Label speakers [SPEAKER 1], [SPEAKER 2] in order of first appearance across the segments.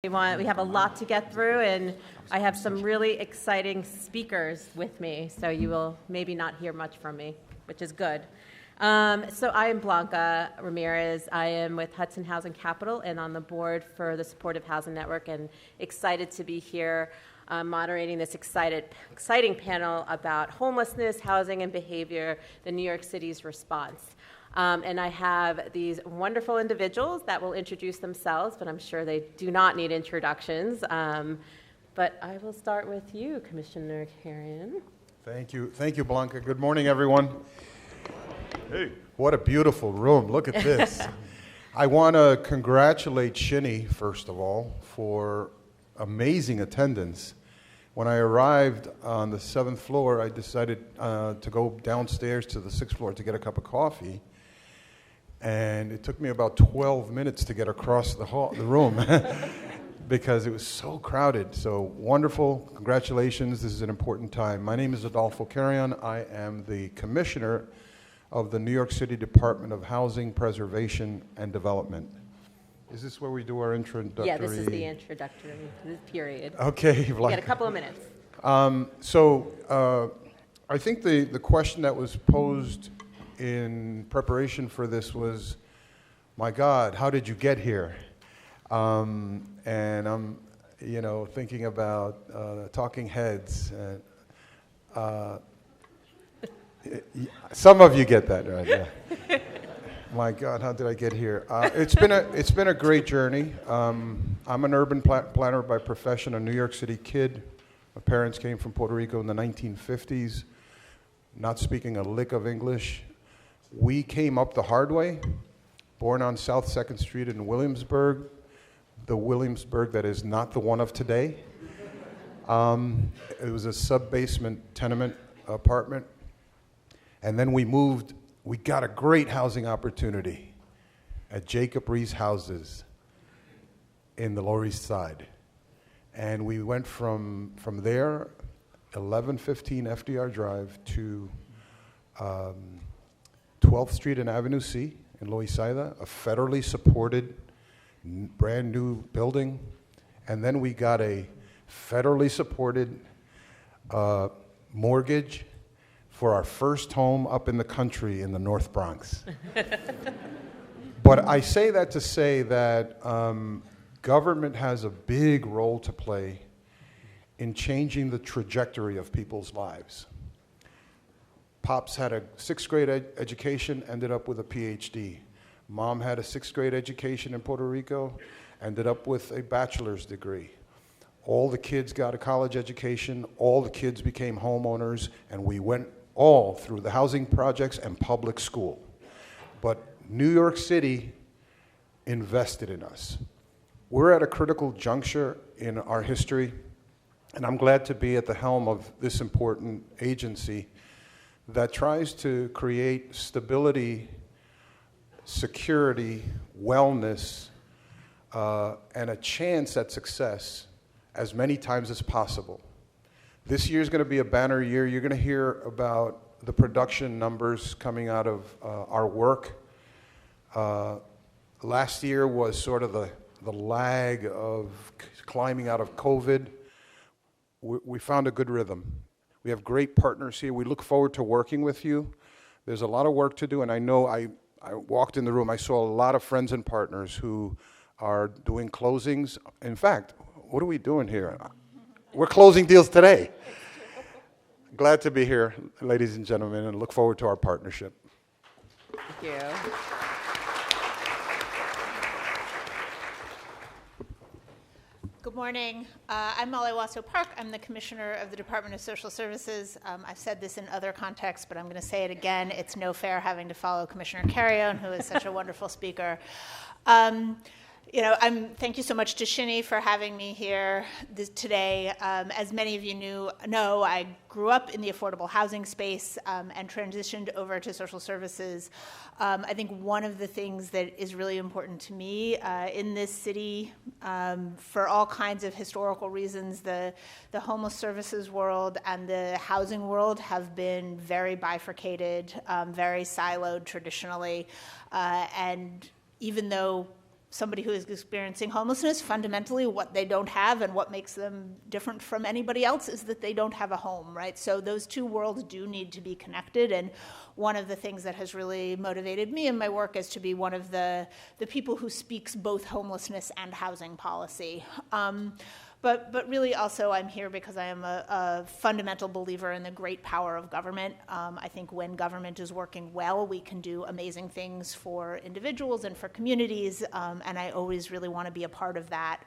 [SPEAKER 1] We have a lot to get through, and I have some really exciting speakers with me, so you will maybe not hear much from me, which is good. So I am Blanca Ramirez. I am with Hudson Housing Capital and on the board for the Supportive Housing Network, and excited to be here moderating this exciting panel about homelessness, housing, and behavior, the New York City's response. And I have these wonderful individuals that will introduce themselves, but I'm sure they do not need introductions. But I will start with you, Commissioner Carrión.
[SPEAKER 2] Thank you, Blanca. Good morning, everyone. Hey, what a beautiful room. Look at this. I want to congratulate Shinny, first of all, for amazing attendance. When I arrived on the 7th floor, I decided to go downstairs to the 6th floor to get a cup of coffee. And it took me about 12 minutes to get across the room because it was so crowded. So wonderful. Congratulations. This is an important time. My name is Adolfo Carrión. I am the commissioner of the New York City Department of Housing, Preservation, and Development. Is this where we do our introductory?
[SPEAKER 1] Yeah, this is the introductory period.
[SPEAKER 2] Okay.
[SPEAKER 1] You got a couple of minutes.
[SPEAKER 2] I think the question that was posed in preparation for this was, my God, how did you get here? And I'm, thinking about Talking Heads. Some of you get that, right? Yeah. My God, how did I get here? It's been a great journey. I'm an urban planner by profession, a New York City kid. My parents came from Puerto Rico in the 1950s, not speaking a lick of English. We came up the hard way, born on South 2nd Street in Williamsburg, the Williamsburg that is not the one of today. It was a sub-basement tenement apartment. And then we got a great housing opportunity at Jacob Riis Houses in the Lower East Side. And we went from there, 1115 FDR Drive, to 12th Street and Avenue C in Loisaida, a federally supported brand new building. And then we got a federally supported mortgage for our first home up in the country in the North Bronx. But I say that to say that government has a big role to play in changing the trajectory of people's lives. Pops had a 6th grade education, ended up with a PhD. Mom had a 6th grade education in Puerto Rico, ended up with a bachelor's degree. All the kids got a college education, all the kids became homeowners, and we went all through the housing projects and public school. But New York City invested in us. We're at a critical juncture in our history, and I'm glad to be at the helm of this important agency that tries to create stability, security, wellness, and a chance at success as many times as possible. This year is going to be a banner year. You're going to hear about the production numbers coming out of our work. Last year was sort of the lag of climbing out of COVID. We found a good rhythm. We have great partners here. We look forward to working with you. There's a lot of work to do, and I know I walked in the room, I saw a lot of friends and partners who are doing closings. In fact, what are we doing here? We're closing deals today. Glad to be here, ladies and gentlemen, and look forward to our partnership.
[SPEAKER 1] Thank you.
[SPEAKER 3] Good morning. I'm Molly Wasow Park. I'm the Commissioner of the Department of Social Services. I've said this in other contexts, but I'm going to say it again. It's no fair having to follow Commissioner Carrión, who is such a wonderful speaker. Thank you so much to Shinny for having me here today. As many of you know, I grew up in the affordable housing space and transitioned over to social services. I think one of the things that is really important to me in this city, for all kinds of historical reasons, the homeless services world and the housing world have been very bifurcated, very siloed traditionally, and even though somebody who is experiencing homelessness, fundamentally what they don't have and what makes them different from anybody else is that they don't have a home, right? So those two worlds do need to be connected, and one of the things that has really motivated me in my work is to be one of the people who speaks both homelessness and housing policy. But really also I'm here because I am a fundamental believer in the great power of government. I think when government is working well, we can do amazing things for individuals and for communities, and I always really want to be a part of that.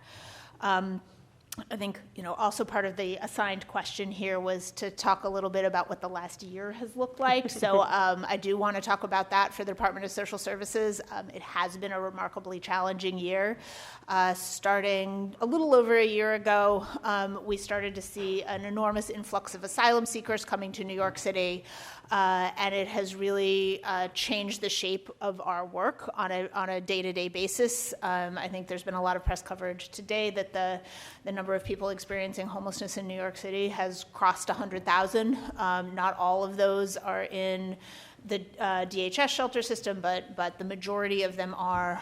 [SPEAKER 3] I think, also part of the assigned question here was to talk a little bit about what the last year has looked like. So I do want to talk about that for the Department of Social Services. It has been a remarkably challenging year. Starting a little over a year ago, we started to see an enormous influx of asylum seekers coming to New York City. And it has really changed the shape of our work on a day-to-day basis. I think there's been a lot of press coverage today that the number of people experiencing homelessness in New York City has crossed 100,000. Not all of those are in the DHS shelter system, but the majority of them are.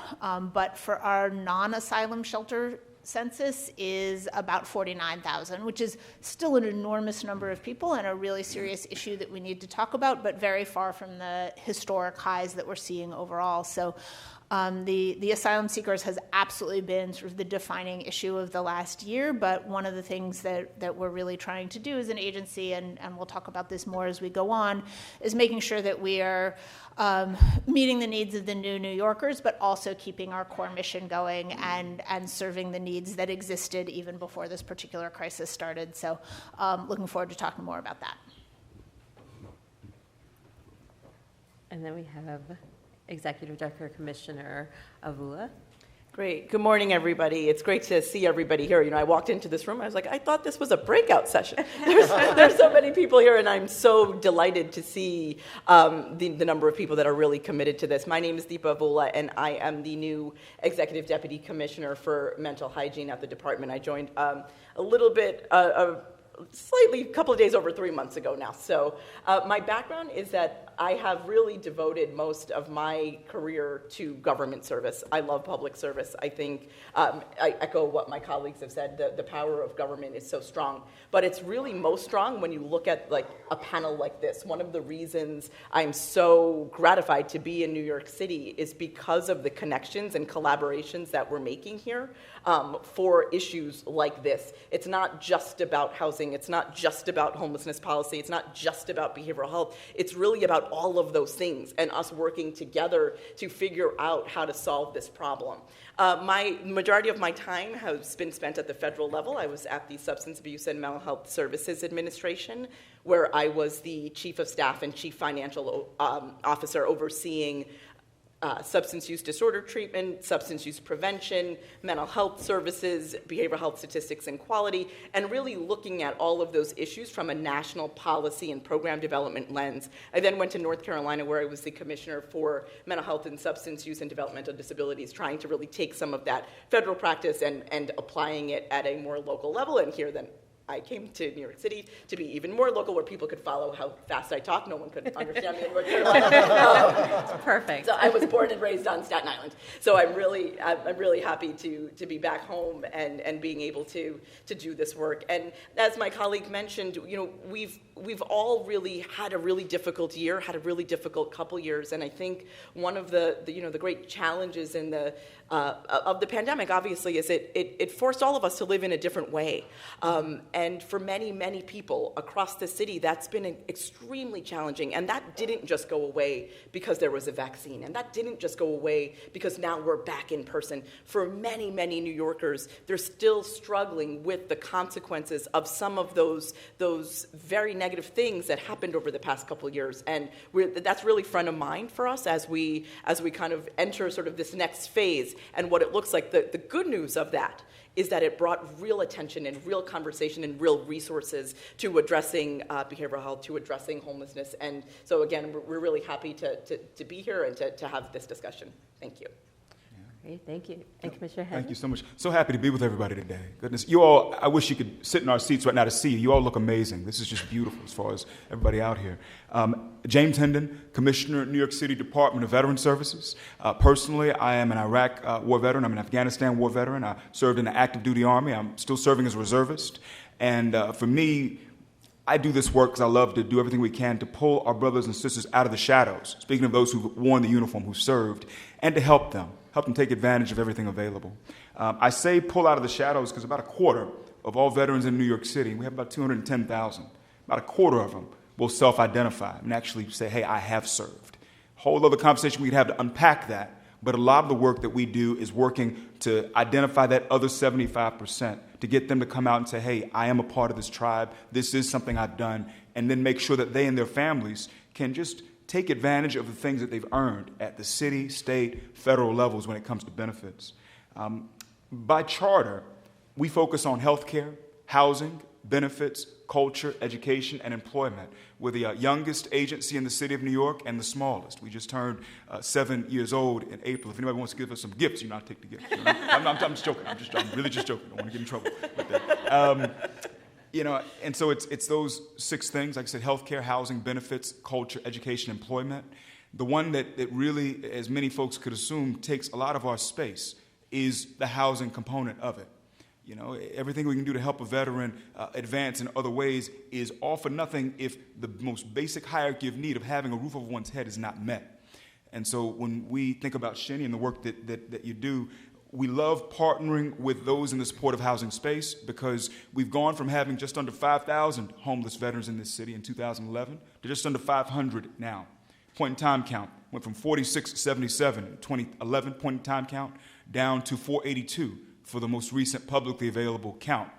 [SPEAKER 3] But for our non-asylum shelter census is about 49,000, which is still an enormous number of people and a really serious issue that we need to talk about, but very far from the historic highs that we're seeing overall. So the asylum seekers has absolutely been sort of the defining issue of the last year, but one of the things that we're really trying to do as an agency, and we'll talk about this more as we go on, is making sure that we are meeting the needs of the New Yorkers, but also keeping our core mission going and serving the needs that existed even before this particular crisis started. So looking forward to talking more about that.
[SPEAKER 1] And then we have Executive Director Commissioner Avula.
[SPEAKER 4] Great. Good morning, everybody. It's great to see everybody here. I walked into this room, I was like, I thought this was a breakout session. There's so many people here, and I'm so delighted to see the number of people that are really committed to this. My name is Deepa Avula, and I am the new Executive Deputy Commissioner for Mental Hygiene at the department. I joined a little bit, slightly, a couple of days over 3 months ago now. So my background is that I have really devoted most of my career to government service. I love public service. I think I echo what my colleagues have said. The power of government is so strong. But it's really most strong when you look at like a panel like this. One of the reasons I'm so gratified to be in New York City is because of the connections and collaborations that we're making here for issues like this. It's not just about housing. It's not just about homelessness policy. It's not just about behavioral health. It's really about all of those things and us working together to figure out how to solve this problem. My majority of my time has been spent at the federal level. I was at the Substance Abuse and Mental Health Services Administration, where I was the Chief of Staff and Chief Financial Officer overseeing substance use disorder treatment, substance use prevention, mental health services, behavioral health statistics and quality, and really looking at all of those issues from a national policy and program development lens. I then went to North Carolina, where I was the commissioner for mental health and substance use and developmental disabilities, trying to really take some of that federal practice and applying it at a more local level. And here then I came to New York City to be even more local, where people could follow how fast I talk. No one could understand me in North Carolina.
[SPEAKER 1] It's perfect.
[SPEAKER 4] So I was born and raised on Staten Island. So I'm really happy to be back home and being able to do this work. And as my colleague mentioned, we've all really had a really difficult year, had a really difficult couple years. And I think one of the great challenges in of the pandemic, obviously, is it forced all of us to live in a different way. And for many, many people across the city, that's been extremely challenging. And that didn't just go away because there was a vaccine. And that didn't just go away because now we're back in person. For many, many New Yorkers, they're still struggling with the consequences of some of those very negative things that happened over the past couple of years. And that's really front of mind for us as we kind of enter sort of this next phase. And what it looks like, the good news of that is that it brought real attention and real conversation and real resources to addressing behavioral health, to addressing homelessness. And so again, we're really happy to be here and to have this discussion. Thank you.
[SPEAKER 1] Great, thank you. And Commissioner Hendon?
[SPEAKER 5] Thank you so much. So happy to be with everybody today. Goodness, you all, I wish you could sit in our seats right now to see you. You all look amazing. This is just beautiful as far as everybody out here. James Hendon, Commissioner, New York City Department of Veteran Services. Personally, I am an Iraq war veteran. I'm an Afghanistan war veteran. I served in the active duty Army. I'm still serving as a reservist. And for me, I do this work because I love to do everything we can to pull our brothers and sisters out of the shadows, speaking of those who've worn the uniform, who've served, and to help them take advantage of everything available. I say pull out of the shadows because about a quarter of all veterans in New York City, we have about 210,000, about a quarter of them will self-identify and actually say, hey, I have served. Whole other conversation we'd have to unpack that, but a lot of the work that we do is working to identify that other 75%, to get them to come out and say, hey, I am a part of this tribe, this is something I've done, and then make sure that they and their families can just take advantage of the things that they've earned at the city, state, federal levels when it comes to benefits. By charter, we focus on health care, housing, benefits, culture, education, and employment. We're the youngest agency in the city of New York and the smallest. We just turned 7 years old in April. If anybody wants to give us some gifts, you know, I'll take the gifts. You know? I'm just joking. I'm really just joking. I don't want to get in trouble with that. You know, and so it's those 6 things, like I said, healthcare, housing, benefits, culture, education, employment. The one that really, as many folks could assume, takes a lot of our space is the housing component of it. You know, everything we can do to help a veteran advance in other ways is all for nothing if the most basic hierarchy of need of having a roof over one's head is not met. And so when we think about Shinny and the work that you do, we love partnering with those in the supportive housing space because we've gone from having just under 5,000 homeless veterans in this city in 2011 to just under 500 now. Point in time count went from 4677 in 2011 point in time count down to 482 for the most recent publicly available count.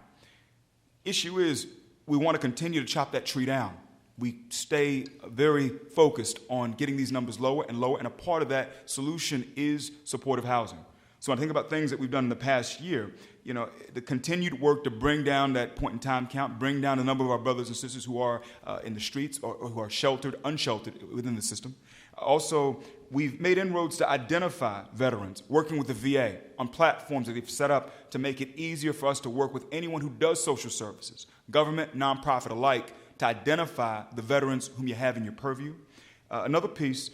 [SPEAKER 5] Issue is we want to continue to chop that tree down. We stay very focused on getting these numbers lower and lower, and a part of that solution is supportive housing. So when I think about things that we've done in the past year, you know, the continued work to bring down that point-in-time count, bring down the number of our brothers and sisters who are in the streets or who are sheltered, unsheltered within the system. Also, we've made inroads to identify veterans, working with the VA on platforms that they've set up to make it easier for us to work with anyone who does social services, government, nonprofit alike, to identify the veterans whom you have in your purview. Another piece,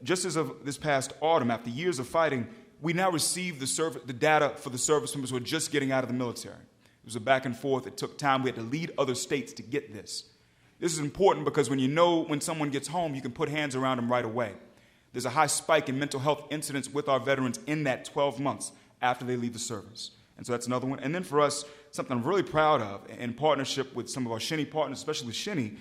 [SPEAKER 5] just as of this past autumn, after years of fighting, we now receive the data for the service members who are just getting out of the military. It was a back and forth. It took time. We had to lead other states to get this. This is important because when you know when someone gets home, you can put hands around them right away. There's a high spike in mental health incidents with our veterans in that 12 months after they leave the service. And so that's another one. And then for us, something I'm really proud of, in partnership with some of our Shinny partners, especially with Shinny,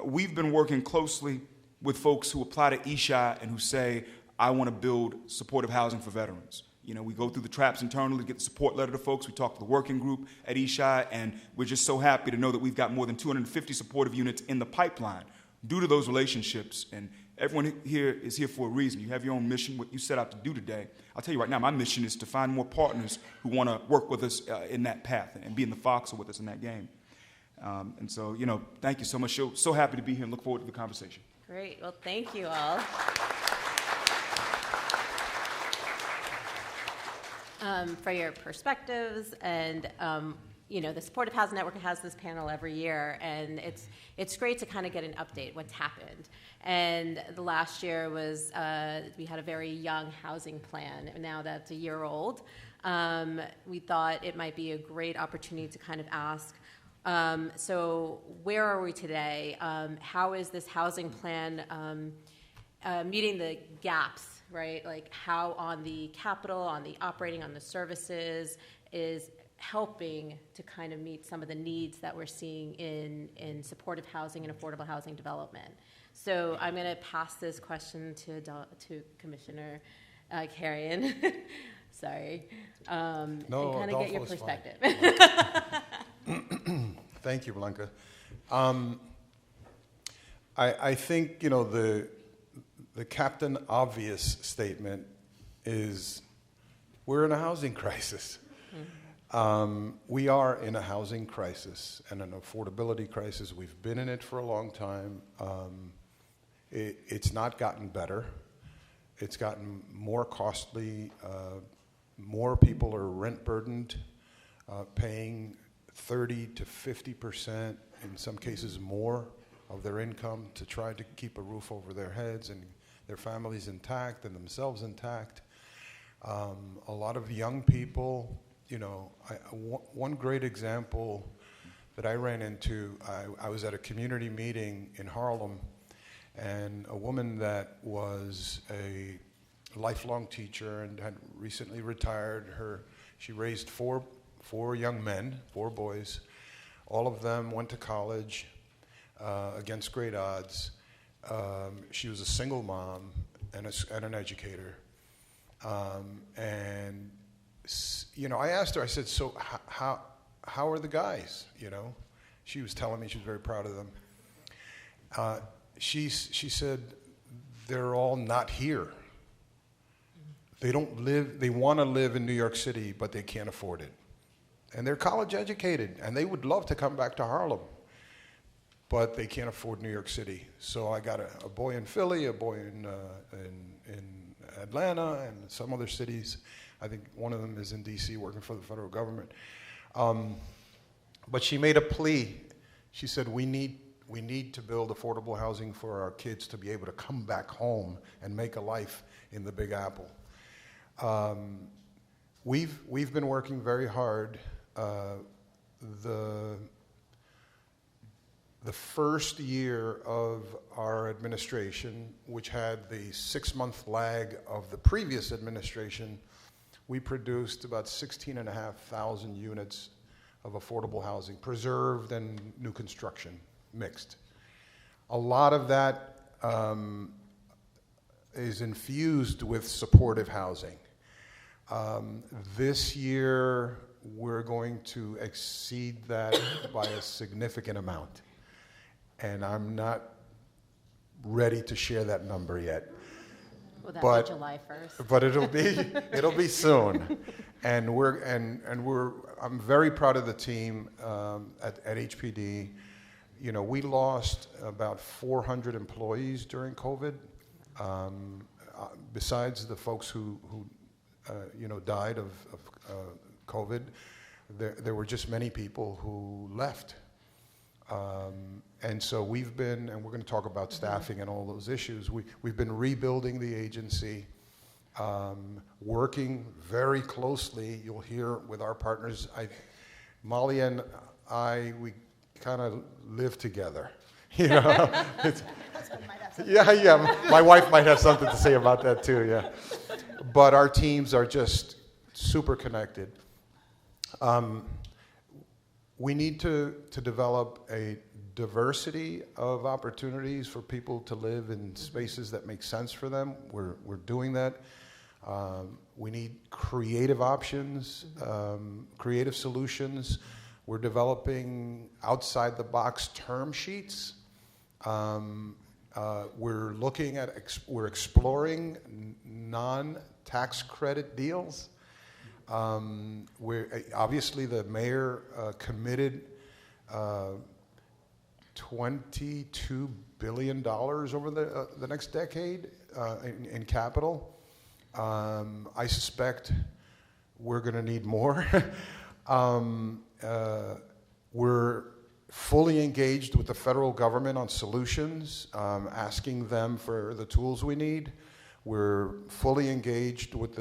[SPEAKER 5] we've been working closely with folks who apply to ESHI and who say, I want to build supportive housing for veterans. You know, we go through the traps internally to get the support letter to folks. We talk to the working group at ESHI, and we're just so happy to know that we've got more than 250 supportive units in the pipeline due to those relationships. And everyone here is here for a reason. You have your own mission, what you set out to do today. I'll tell you right now, my mission is to find more partners who want to work with us in that path and be in the foxhole with us in that game. And so, you know, thank you so much. So happy to be here and look forward to the conversation.
[SPEAKER 1] Great. Well, thank you all. For your perspectives, and you know, the Supportive Housing Network has this panel every year, and it's great to kind of get an update what's happened. And the last year was we had a very young housing plan, and now that's a year old. We thought it might be a great opportunity to kind of ask, so where are we today? How is this housing plan meeting the gaps? Right, like how on the capital, on the operating, on the services is helping to kind of meet some of the needs that we're seeing in supportive housing and affordable housing development. So I'm going to pass this question to Commissioner Carrión. Sorry. And kind of get your perspective.
[SPEAKER 2] Thank you, Blanca. I think, you know, the Captain Obvious statement is we're in a housing crisis. Mm-hmm. We are in a housing crisis and an affordability crisis. We've been in it for a long time. It's not gotten better. It's gotten more costly more people are rent burdened, paying 30 to 50%, in some cases more, of their income to try to keep a roof over their heads and their families intact and themselves intact. A lot of young people, one great example that I ran into, I was at a community meeting in Harlem, and a woman that was a lifelong teacher and had recently retired, she raised four young men, 4 boys. All of them went to college against great odds. She was a single mom and an educator. And I asked her, I said, so how are the guys, She was telling me she was very proud of them. She said, they're all not here. They want to live in New York City, but they can't afford it. And they're college educated, and they would love to come back to Harlem, but they can't afford New York City. So I got a boy in Philly, a boy in Atlanta, and some other cities. I think one of them is in D.C. working for the federal government. But she made a plea. She said, we need to build affordable housing for our kids to be able to come back home and make a life in the Big Apple. We've been working very hard. The first year of our administration, which had the 6-month lag of the previous administration, we produced about 16,500 units of affordable housing, preserved and new construction, mixed. A lot of that is infused with supportive housing. This year, we're going to exceed that by a significant amount. And I'm not ready to share that number yet.
[SPEAKER 1] Will that be July 1st?
[SPEAKER 2] But it'll be soon. And I'm very proud of the team at HPD. We lost about 400 employees during COVID. Besides the folks who died of COVID, there were just many people who left. And so we're going to talk about staffing and all those issues. We've been rebuilding the agency, working very closely, you'll hear, with our partners. Molly and I, we kind of live together. Yeah. My wife might have something to say about that too, yeah. But our teams are just super connected. We need to develop a diversity of opportunities for people to live in spaces that make sense for them. We're doing that. We need creative options, creative solutions. We're developing outside-the-box term sheets. We're exploring non-tax credit deals. Obviously the mayor committed $22 billion over the next decade in capital. I suspect we're going to need more. We're fully engaged with the federal government on solutions, asking them for the tools we need. We're fully engaged with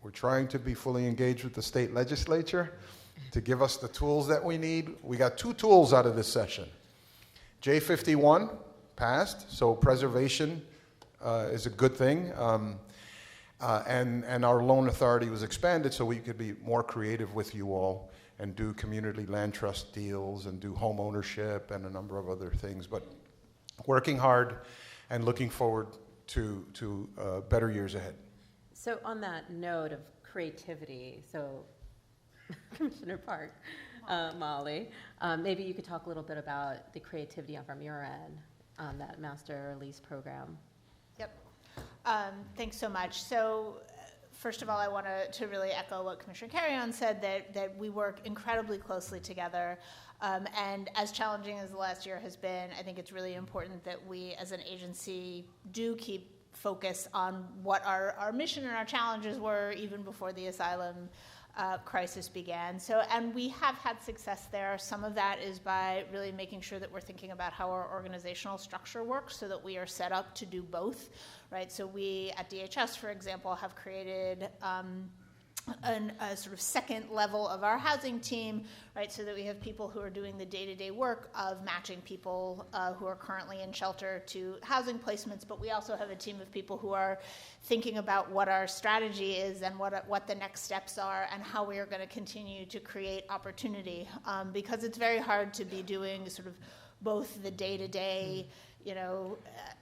[SPEAKER 2] we're trying to be fully engaged with the state legislature to give us the tools that we need. We got 2 tools out of this session. J51 passed, so preservation is a good thing. And our loan authority was expanded so we could be more creative with you all and do community land trust deals and do home ownership and a number of other things. But working hard and looking forward to better years ahead.
[SPEAKER 1] So on that note of creativity, Commissioner Park, Molly, maybe you could talk a little bit about the creativity from your end on that master lease program.
[SPEAKER 3] Yep. Thanks so much. So first of all, I want to really echo what Commissioner Carrión said, that we work incredibly closely together. And as challenging as the last year has been, I think it's really important that we as an agency do keep focus on what our mission and our challenges were even before the asylum crisis began. And we have had success there. Some of that is by really making sure that we're thinking about how our organizational structure works so that we are set up to do both, right? So we at DHS, for example, have created a sort of second level of our housing team, right, so that we have people who are doing the day-to-day work of matching people who are currently in shelter to housing placements, but we also have a team of people who are thinking about what our strategy is and what the next steps are and how we are going to continue to create opportunity, because it's very hard to be doing sort of both the day-to-day,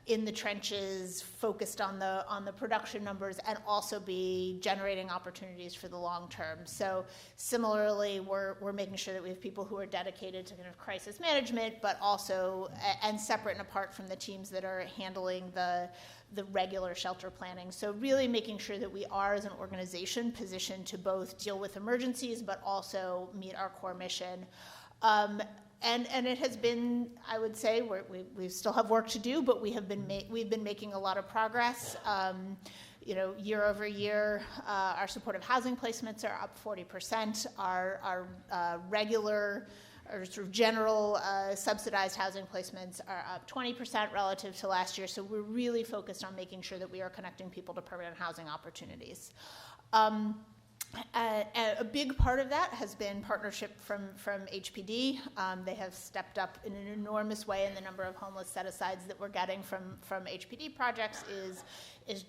[SPEAKER 3] in the trenches, focused on the production numbers, and also be generating opportunities for the long term. So similarly, we're making sure that we have people who are dedicated to kind of crisis management, but also, and separate and apart from the teams that are handling the regular shelter planning. So really making sure that we are, as an organization, positioned to both deal with emergencies, but also meet our core mission. And it has been, I would say, we still have work to do, but we've been making a lot of progress. Year over year, our supportive housing placements are up 40%. Our regular or sort of general subsidized housing placements are up 20% relative to last year. So we're really focused on making sure that we are connecting people to permanent housing opportunities. A big part of that has been partnership from HPD. They have stepped up in an enormous way, and the number of homeless set-asides that we're getting from HPD projects is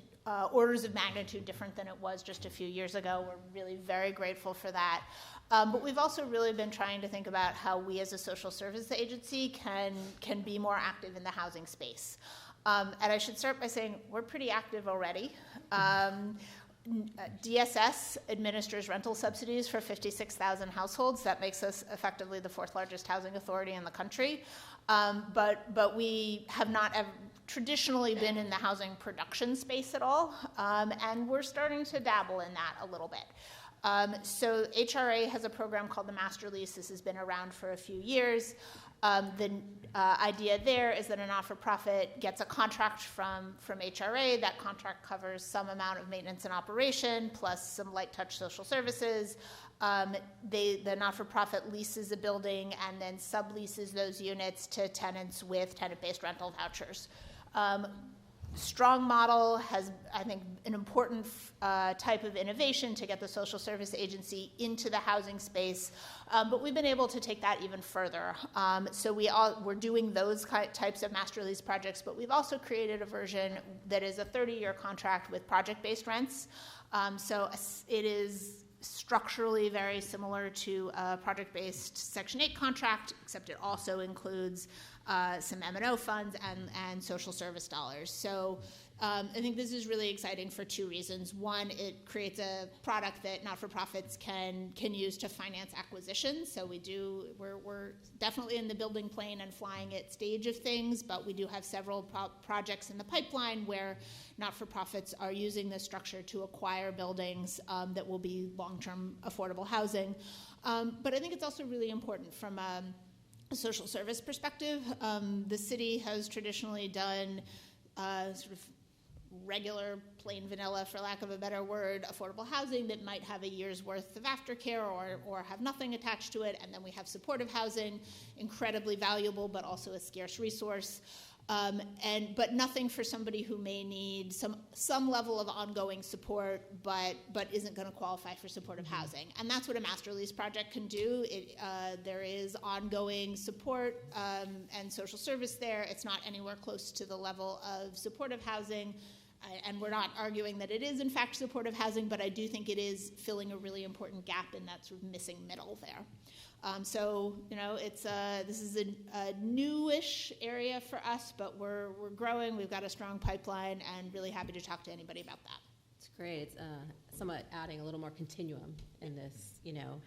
[SPEAKER 3] orders of magnitude different than it was just a few years ago. We're really very grateful for that. But we've also really been trying to think about how we as a social service agency can be more active in the housing space. And I should start by saying we're pretty active already. DSS administers rental subsidies for 56,000 households. That makes us effectively the fourth largest housing authority in the country. But we have not traditionally been in the housing production space at all, and we're starting to dabble in that a little bit. So HRA has a program called the Master Lease. This has been around for a few years. The idea there is that a not-for-profit gets a contract from HRA. That contract covers some amount of maintenance and operation, plus some light-touch social services. The not-for-profit leases a building and then subleases those units to tenants with tenant-based rental vouchers. Strong model has, I think, an important type of innovation to get the social service agency into the housing space, but we've been able to take that even further. So we're doing those types of master lease projects, but we've also created a version that is a 30-year contract with project-based rents. So it is structurally very similar to a project-based Section 8 contract, except it also includes some M&O funds and social service dollars. So I think this is really exciting for two reasons. One, it creates a product that not-for-profits can use to finance acquisitions. So we're definitely in the building plane and flying it stage of things, but we do have several projects in the pipeline where not-for-profits are using this structure to acquire buildings that will be long-term affordable housing. But I think it's also really important from a social service perspective. The city has traditionally done sort of regular, plain vanilla, for lack of a better word, affordable housing that might have a year's worth of aftercare or have nothing attached to it. And then we have supportive housing, incredibly valuable, but also a scarce resource. But nothing for somebody who may need some level of ongoing support, but isn't going to qualify for supportive housing. And that's what a master lease project can do. There is ongoing support and social service there. It's not anywhere close to the level of supportive housing. And we're not arguing that it is, in fact, supportive housing, but I do think it is filling a really important gap in that sort of missing middle there. This is a newish area for us, but we're growing. We've got a strong pipeline, and really happy to talk to anybody about that.
[SPEAKER 1] It's great. It's somewhat adding a little more continuum in this,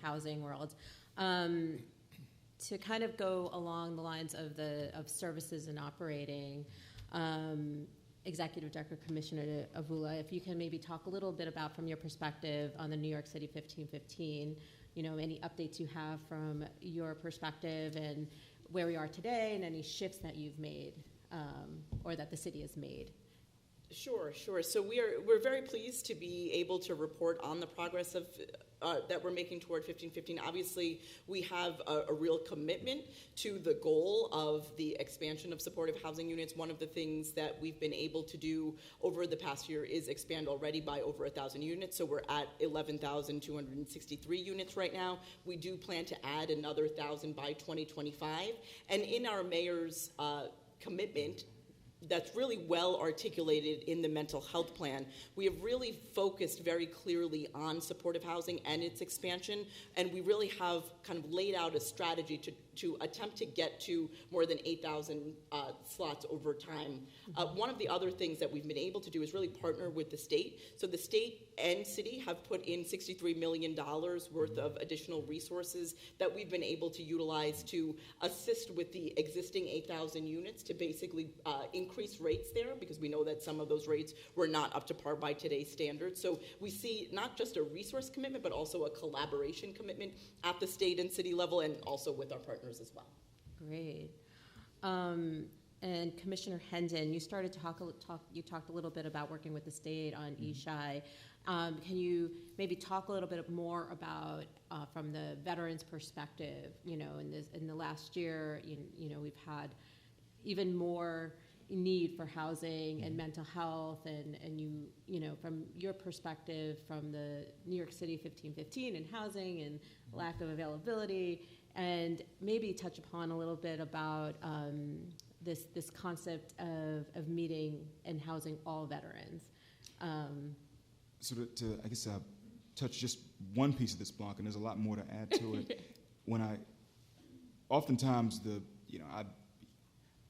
[SPEAKER 1] housing world. To kind of go along the lines of services and operating. Executive Director Commissioner Avula, if you can maybe talk a little bit about, from your perspective, on the New York City 1515, any updates you have from your perspective and where we are today and any shifts that you've made or that the city has made.
[SPEAKER 4] Sure. So we're very pleased to be able to report on the progress of that we're making toward 1515. Obviously, we have a real commitment to the goal of the expansion of supportive housing units. One of the things that we've been able to do over the past year is expand already by over 1,000 units. So we're at 11,263 units right now. We do plan to add another 1,000 by 2025. And in our mayor's commitment, that's really well articulated in the mental health plan. We have really focused very clearly on supportive housing and its expansion, and we really have kind of laid out a strategy to attempt to get to more than 8,000 slots over time. One of the other things that we've been able to do is really partner with the state. So the state and city have put in $63 million worth of additional resources that we've been able to utilize to assist with the existing 8,000 units to basically increase rates there, because we know that some of those rates were not up to par by today's standards. So we see not just a resource commitment, but also a collaboration commitment at the state and city level, and also with our partners as well.
[SPEAKER 1] Great. And Commissioner Hendon, you started you talked a little bit about working with the state on ESHI. Can you maybe talk a little bit more about, from the veterans' perspective, in the last year, we've had even more need for housing and mental health, and from your perspective, from the New York City 1515 and housing and lack of availability, and maybe touch upon a little bit about this concept of meeting and housing all veterans.
[SPEAKER 5] So to I guess touch just one piece of this, Blanca, and there's a lot more to add to it. Oftentimes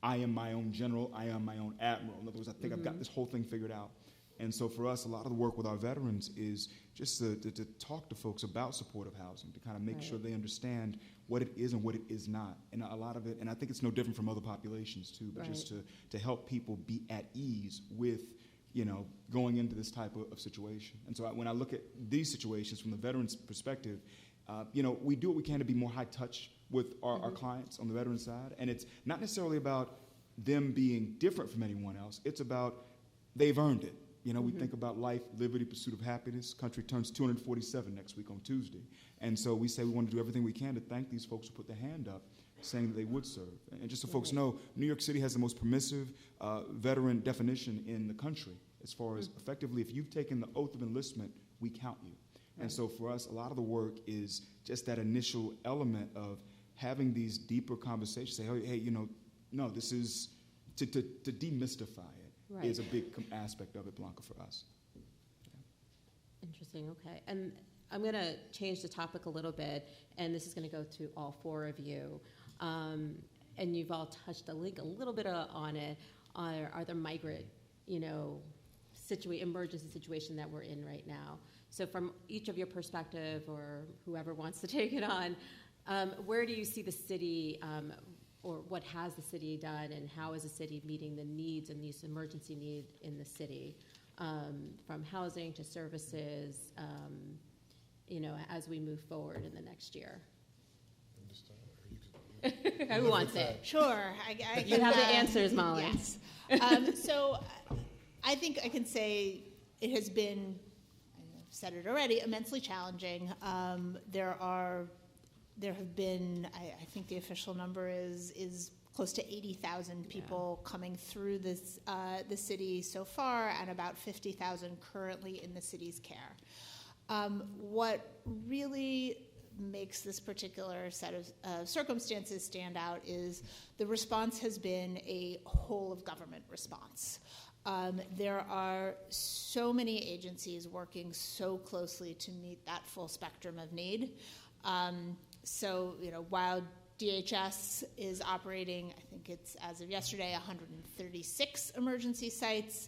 [SPEAKER 5] I am my own general, I am my own admiral. In other words, I think I've got this whole thing figured out. And so for us, a lot of the work with our veterans is just to talk to folks about supportive housing, to kind of make sure they understand what it is and what it is not. And a lot of it, and I think it's no different from other populations too, but just to help people be at ease with going into this type of situation. And so when I look at these situations from the veterans' perspective, we do what we can to be more high touch with our clients on the veteran side. And it's not necessarily about them being different from anyone else. It's about they've earned it. We think about life, liberty, pursuit of happiness. Country turns 247 next week on Tuesday. And so we say we want to do everything we can to thank these folks who put their hand up saying that they would serve. And just so folks know, New York City has the most permissive veteran definition in the country as far as effectively, if you've taken the oath of enlistment, we count you. And so for us, a lot of the work is just that initial element of having these deeper conversations, say, hey, no, this is, to demystify it is a big aspect of it, Blanca, for us. Yeah.
[SPEAKER 1] Interesting, okay. And I'm going to change the topic a little bit, and this is going to go to all four of you. And you've all touched a little bit on it. Are there migrant, emergency situation that we're in right now? So from each of your perspective, or whoever wants to take it on, where do you see the city, or what has the city done, and how is the city meeting the needs and these emergency needs in the city, from housing to services, as we move forward in the next year? Who wants it?
[SPEAKER 3] Sure.
[SPEAKER 1] You have the answers, Molly.
[SPEAKER 3] Yes. So I think I can say it has been, I've said it already, immensely challenging. There have been, I think the official number is close to 80,000 people coming through the city so far, and about 50,000 currently in the city's care. What really makes this particular set of circumstances stand out is the response has been a whole of government response. There are so many agencies working so closely to meet that full spectrum of need. So, while DHS is operating, I think it's as of yesterday, 136 emergency sites.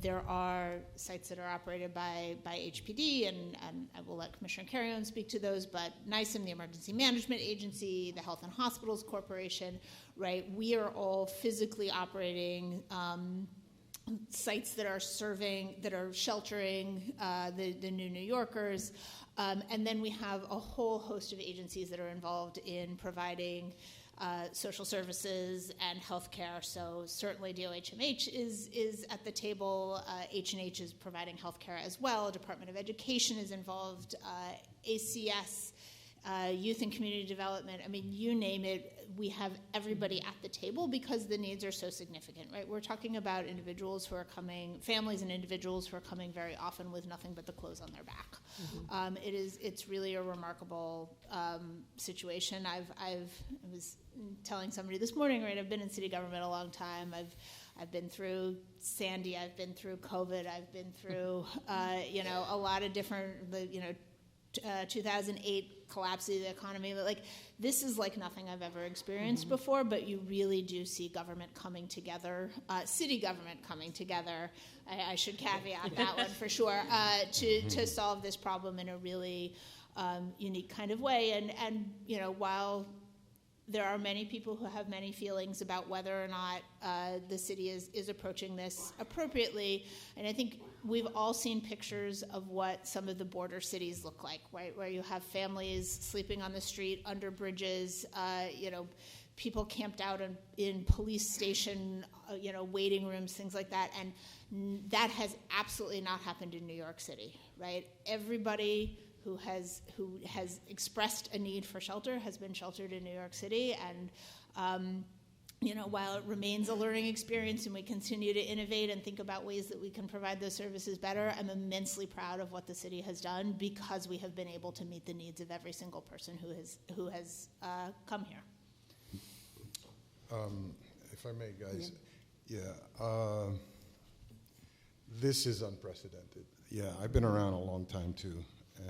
[SPEAKER 3] There are sites that are operated by HPD, and I will let Commissioner Carrión speak to those, but NYCM, the Emergency Management Agency, the Health and Hospitals Corporation, right? We are all physically operating sites that are sheltering the new New Yorkers. And then we have a whole host of agencies that are involved in providing social services and healthcare. So certainly DOHMH is at the table. H&H is providing healthcare as well. Department of Education is involved. ACS, youth and community development. I mean, you name it, we have everybody at the table because the needs are so significant, right? We're talking about individuals who are coming, families and individuals who are coming very often with nothing but the clothes on their back. It's really a remarkable situation. I was telling somebody this morning, right? I've been in city government a long time. I've been through Sandy. I've been through COVID. I've been through a lot of different 2008 collapse of the economy. Like, this is like nothing I've ever experienced before, but you really do see government coming together, city government coming together. I should caveat that one for sure, to solve this problem in a really unique kind of way. And while there are many people who have many feelings about whether or not the city is approaching this appropriately. And I think we've all seen pictures of what some of the border cities look like, right? Where you have families sleeping on the street, under bridges, people camped out in police station, waiting rooms, things like that. And that has absolutely not happened in New York City, right? Everybody who has expressed a need for shelter has been sheltered in New York City. And, while it remains a learning experience and we continue to innovate and think about ways that we can provide those services better, I'm immensely proud of what the city has done because we have been able to meet the needs of every single person who has come here.
[SPEAKER 2] If I may, guys. This is unprecedented. Yeah, I've been around a long time, too.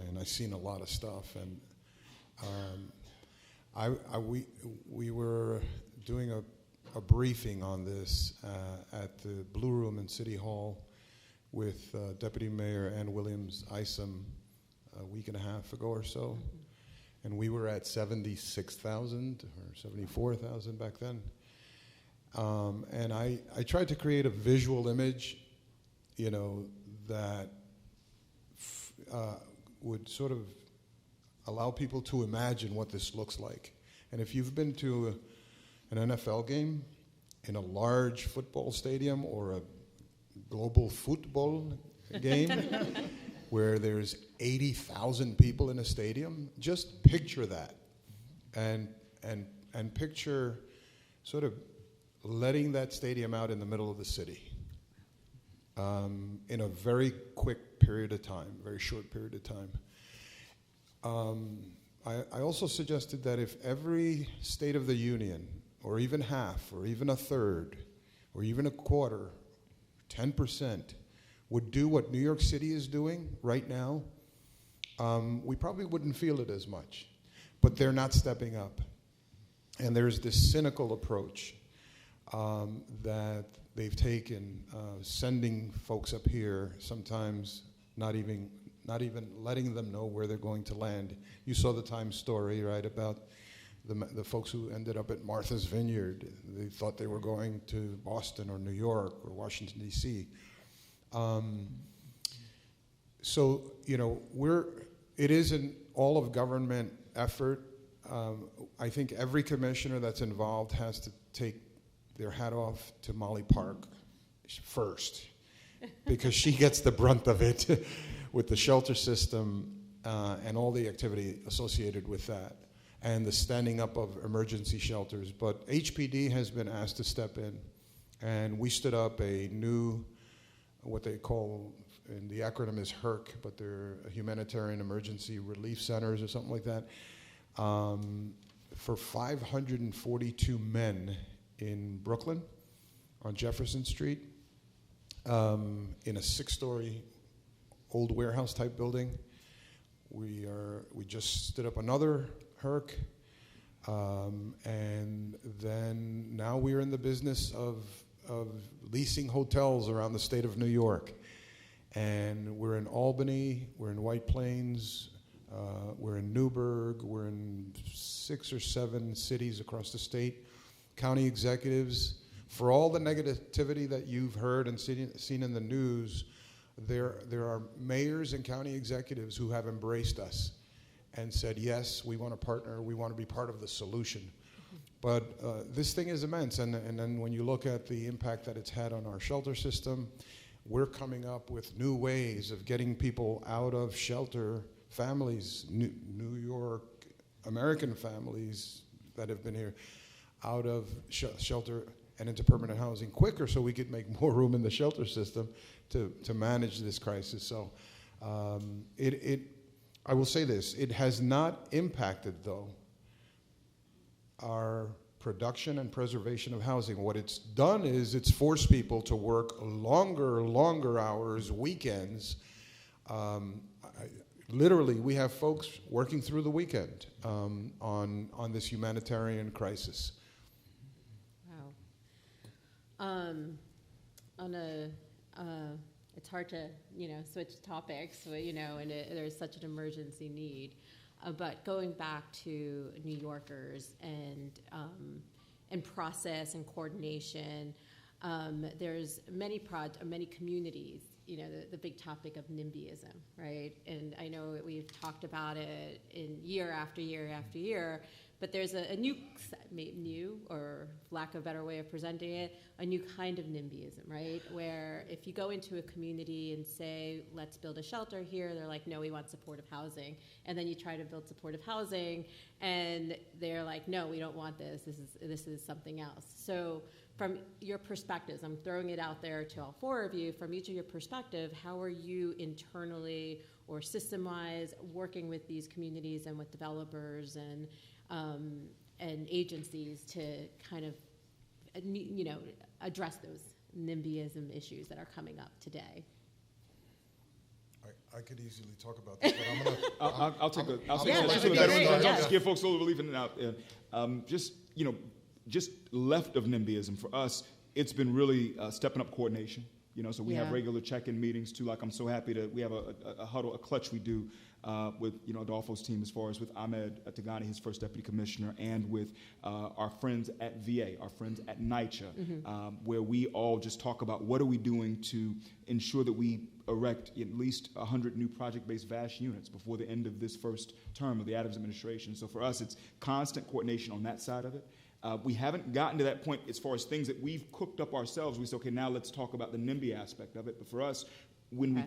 [SPEAKER 2] And I've seen a lot of stuff, and we were doing a briefing on this at the Blue Room in City Hall with Deputy Mayor Ann Williams-Isom a week and a half ago or so, and we were at 76,000 or 74,000 back then. And I tried to create a visual image, that would sort of allow people to imagine what this looks like. And if you've been to an NFL game in a large football stadium or a global football game where there's 80,000 people in a stadium, just picture that. And picture sort of letting that stadium out in the middle of the city in a very quick period of time, very short period of time. I also suggested that if every State of the Union, or even half, or even a third, or even a quarter, 10%, would do what New York City is doing right now, we probably wouldn't feel it as much. But they're not stepping up. And there's this cynical approach that they've taken, sending folks up here, sometimes not even letting them know where they're going to land. You saw the Times story, right, about the folks who ended up at Martha's Vineyard. They thought they were going to Boston or New York or Washington, D.C. So, it is an all-of-government effort. I think every commissioner that's involved has to take their hat off to Molly Park first, because she gets the brunt of it with the shelter system and all the activity associated with that, and the standing up of emergency shelters. But HPD has been asked to step in, and we stood up a new, what they call, and the acronym is HERC, but they're humanitarian emergency relief centers or something like that, for 542 men in Brooklyn on Jefferson Street, in a 6-story old warehouse type building. We just stood up another HERC, and then now we're in the business of leasing hotels around the state of New York. And we're in Albany, we're in White Plains, we're in Newburgh, we're in 6 or 7 cities across the state. County executives, for all the negativity that you've heard and seen in the news There are mayors and county executives who have embraced us and said, yes, we want to partner, we want to be part of the solution. But this thing is immense, and then when you look at the impact that it's had on our shelter system, we're coming up with new ways of getting people out of shelter, families, New York, American families that have been here, out of shelter and into permanent housing quicker so we could make more room in the shelter system to manage this crisis. So I will say this, it has not impacted, though, our production and preservation of housing. What it's done is it's forced people to work longer hours, weekends. Literally, we have folks working through the weekend on this humanitarian crisis.
[SPEAKER 1] Wow. It's hard to, switch topics, and there's such an emergency need. But going back to New Yorkers and process and coordination, there's many communities. The big topic of NIMBYism, right? And I know we've talked about it in year after year after year, but there's a new, or lack of a better way of presenting it, a new kind of NIMBYism, right? Where if you go into a community and say, let's build a shelter here, they're like, no, we want supportive housing. And then you try to build supportive housing, and they're like, no, we don't want this. This is something else. So from your perspectives, I'm throwing it out there to all four of you, from each of your perspective, how are you internally or system-wise working with these communities and with developers and agencies to kind of, address those NIMBYism issues that are coming up today?
[SPEAKER 2] I could easily talk about this, but I'm gonna.
[SPEAKER 5] I'll take a. I'll say
[SPEAKER 1] Yeah,
[SPEAKER 5] just
[SPEAKER 1] that'd be great, yeah.
[SPEAKER 5] Just give folks a little relief in and out. Just left of NIMBYism for us, it's been really stepping up coordination. So we have regular check-in meetings too. Like I'm so happy we have a huddle, a clutch we do with Adolfo's team, as far as with Ahmed Tagani, his first deputy commissioner, and with our friends at VA, our friends at NYCHA, where we all just talk about what are we doing to ensure that we erect at least 100 new project-based VASH units before the end of this first term of the Adams administration. So for us, it's constant coordination on that side of it. We haven't gotten to that point as far as things that we've cooked up ourselves. We say, okay, now let's talk about the NIMBY aspect of it. But for us, when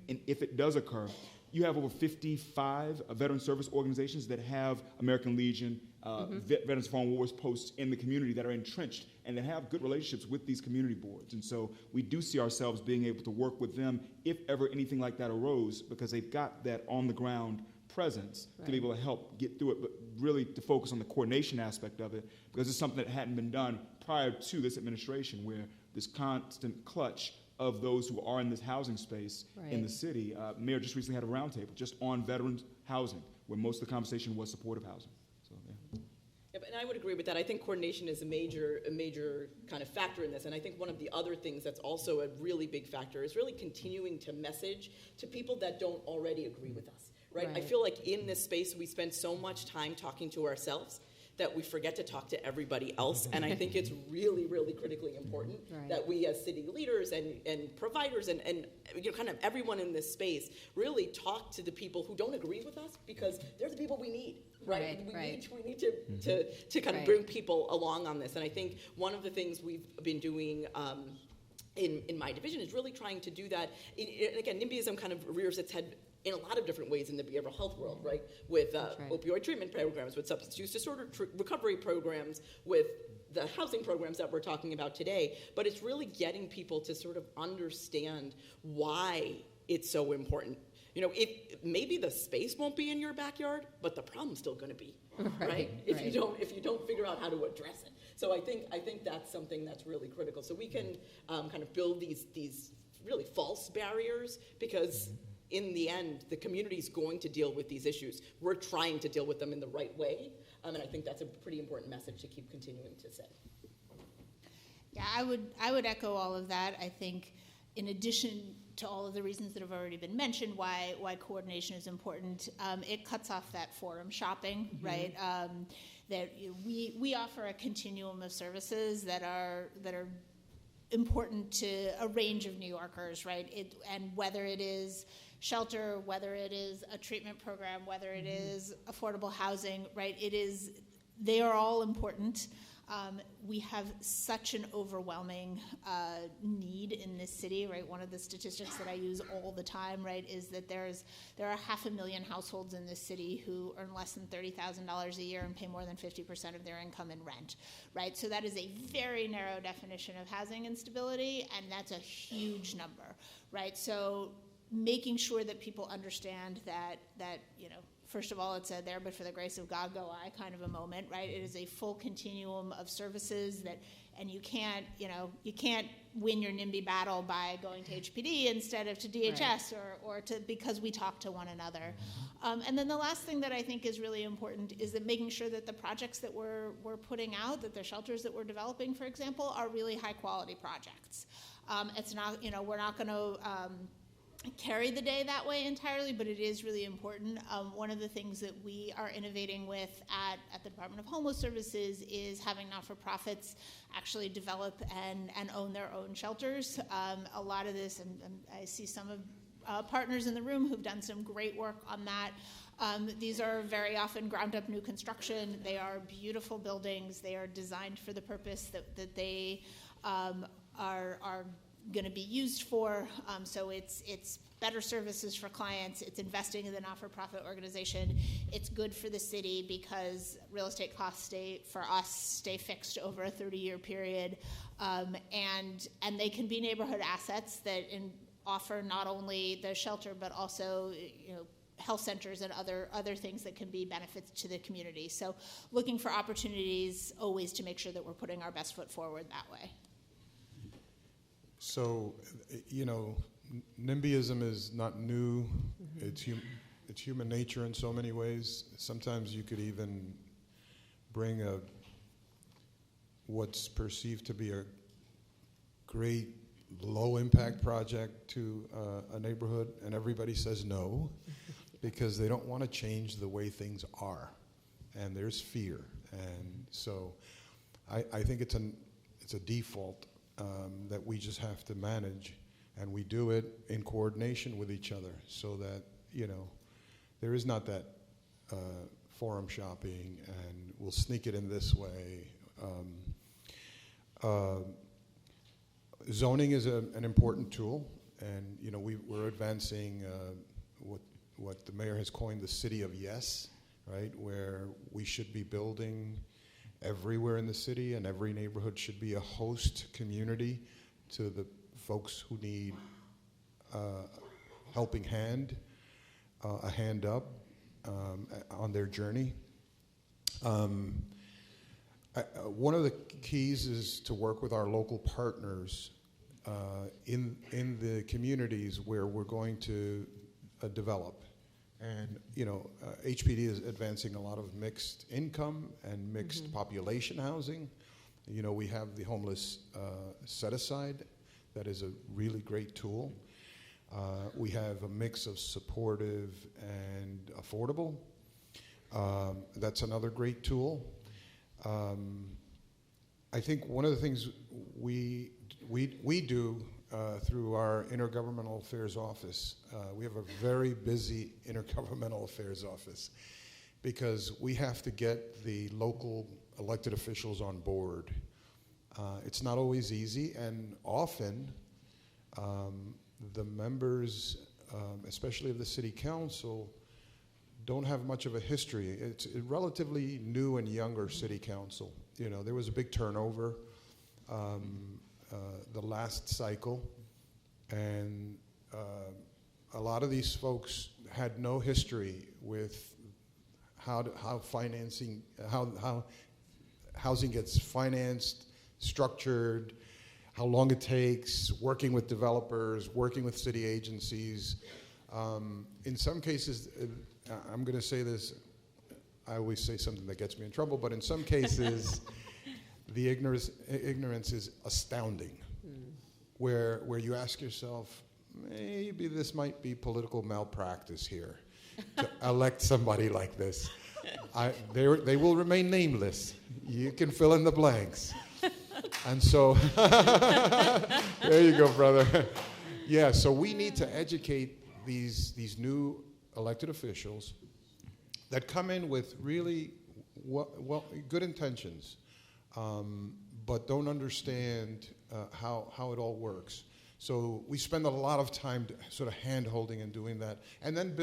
[SPEAKER 5] and if it does occur, you have over 55 veteran service organizations that have American Legion, Veterans of Foreign Wars posts in the community that are entrenched and that have good relationships with these community boards. And so we do see ourselves being able to work with them if ever anything like that arose, because they've got that on the ground presence to be able to help get through it, but really to focus on the coordination aspect of it, because it's something that hadn't been done prior to this administration, where this constant clutch of those who are in this housing space in the city. Mayor just recently had a roundtable just on veterans housing, where most of the conversation was supportive housing. So, yeah.
[SPEAKER 4] Yep, and I would agree with that. I think coordination is a major kind of factor in this. And I think one of the other things that's also a really big factor is really continuing to message to people that don't already agree with us. Right? I feel like in this space we spend so much time talking to ourselves that we forget to talk to everybody else. And I think it's really, really critically important that we as city leaders and providers and kind of everyone in this space really talk to the people who don't agree with us, because they're the people we need. Right? We need to kind of bring people along on this. And I think one of the things we've been doing in my division is really trying to do that. And again, NIMBYism kind of rears its head in a lot of different ways in the behavioral health world, right? With opioid treatment programs, with substance use disorder recovery programs, with the housing programs that we're talking about today. But it's really getting people to sort of understand why it's so important. Maybe the space won't be in your backyard, but the problem's still going to be, right? If you don't figure out how to address it. So I think that's something that's really critical. So we can kind of build these really false barriers, because in the end, the community is going to deal with these issues. We're trying to deal with them in the right way, and I think that's a pretty important message to keep continuing to say.
[SPEAKER 3] Yeah, I would echo all of that. I think in addition to all of the reasons that have already been mentioned, why coordination is important, it cuts off that forum shopping, right? That we offer a continuum of services that are important to a range of New Yorkers, right? And whether it is shelter, whether it is a treatment program, whether it is affordable housing, right? They are all important. We have such an overwhelming need in this city, right? One of the statistics that I use all the time, right, is that there are 500,000 households in this city who earn less than $30,000 a year and pay more than 50% of their income in rent, right? So that is a very narrow definition of housing instability, and that's a huge number, right? So making sure that people understand that first of all, it's a there but for the grace of God go I kind of a moment, right? It is a full continuum of services and you can't win your NIMBY battle by going to HPD instead of to DHS, right, or to because we talk to one another. And then the last thing that I think is really important is that making sure that the projects that we're putting out, that the shelters that we're developing, for example, are really high quality projects. It's not, we're not going to carry the day that way entirely, but it is really important. One of the things that we are innovating with at the Department of Homeless Services is having not-for-profits actually develop and own their own shelters. A lot of this, and I see some of partners in the room who've done some great work on that. These are very often ground-up new construction. They are beautiful buildings. They are designed for the purpose that they are going to be used for. So it's better services for clients. It's investing in the not-for-profit organization. It's good for the city because real estate costs stay fixed over a 30-year period, and they can be neighborhood assets that offer not only the shelter but also health centers and other things that can be benefits to the community. So looking for opportunities always to make sure that we're putting our best foot forward that way.
[SPEAKER 2] So, NIMBYism is not new. It's human nature in so many ways. Sometimes you could even bring what's perceived to be a great low-impact project to a neighborhood, and everybody says no because they don't want to change the way things are, and there's fear. And so I think it's a default that we just have to manage, and we do it in coordination with each other so that, there is not that forum shopping and we'll sneak it in this way. Zoning is an important tool, and, we're advancing what the mayor has coined the city of yes, right, where we should be building everywhere in the city, and every neighborhood should be a host community to the folks who need a helping hand, a hand up on their journey. One of the keys is to work with our local partners in the communities where we're going to develop. And, HPD is advancing a lot of mixed income and mixed population housing. We have the homeless set-aside. That is a really great tool. We have a mix of supportive and affordable. That's another great tool. I think one of the things we do through our Intergovernmental Affairs Office, we have a very busy Intergovernmental Affairs Office because we have to get the local elected officials on board. It's not always easy, and often the members, especially of the city council, don't have much of a history. It's a relatively new and younger city council. There was a big turnover the last cycle, and a lot of these folks had no history with how housing gets financed, structured, how long it takes, working with developers, working with city agencies. In some cases, I'm going to say this, I always say something that gets me in trouble, but in some cases, the ignorance is astounding, where you ask yourself, maybe this might be political malpractice here to elect somebody like this. They will remain nameless. You can fill in the blanks. And so, there you go, brother. Yeah, so we need to educate these new elected officials that come in with really good intentions, but don't understand how it all works. So we spend a lot of time sort of hand-holding and doing that, and then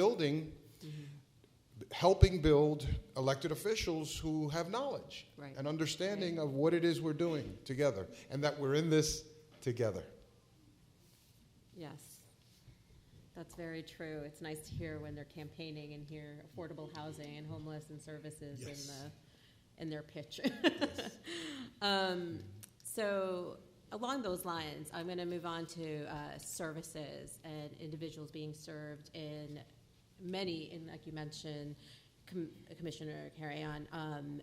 [SPEAKER 2] helping build elected officials who have knowledge and understanding of what it is we're doing together, and that we're in this together.
[SPEAKER 1] Yes, that's very true. It's nice to hear when they're campaigning and hear affordable housing and homeless and services in their pitch. So along those lines, I'm going to move on to services and individuals being served in many, like you mentioned, Commissioner Carrión,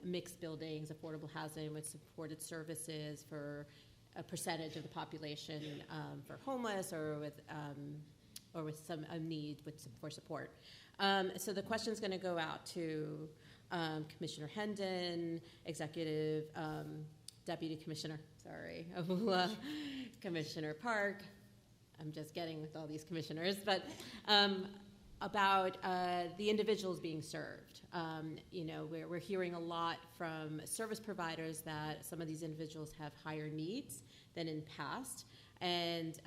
[SPEAKER 1] mixed buildings, affordable housing with supported services for a percentage of the population for homeless or with some need for support. So the question is going to go out to Commissioner Hendon, Executive Deputy Commissioner, Avula, Commissioner Park. I'm just getting with all these commissioners, but about the individuals being served. We're hearing a lot from service providers that some of these individuals have higher needs than in past, and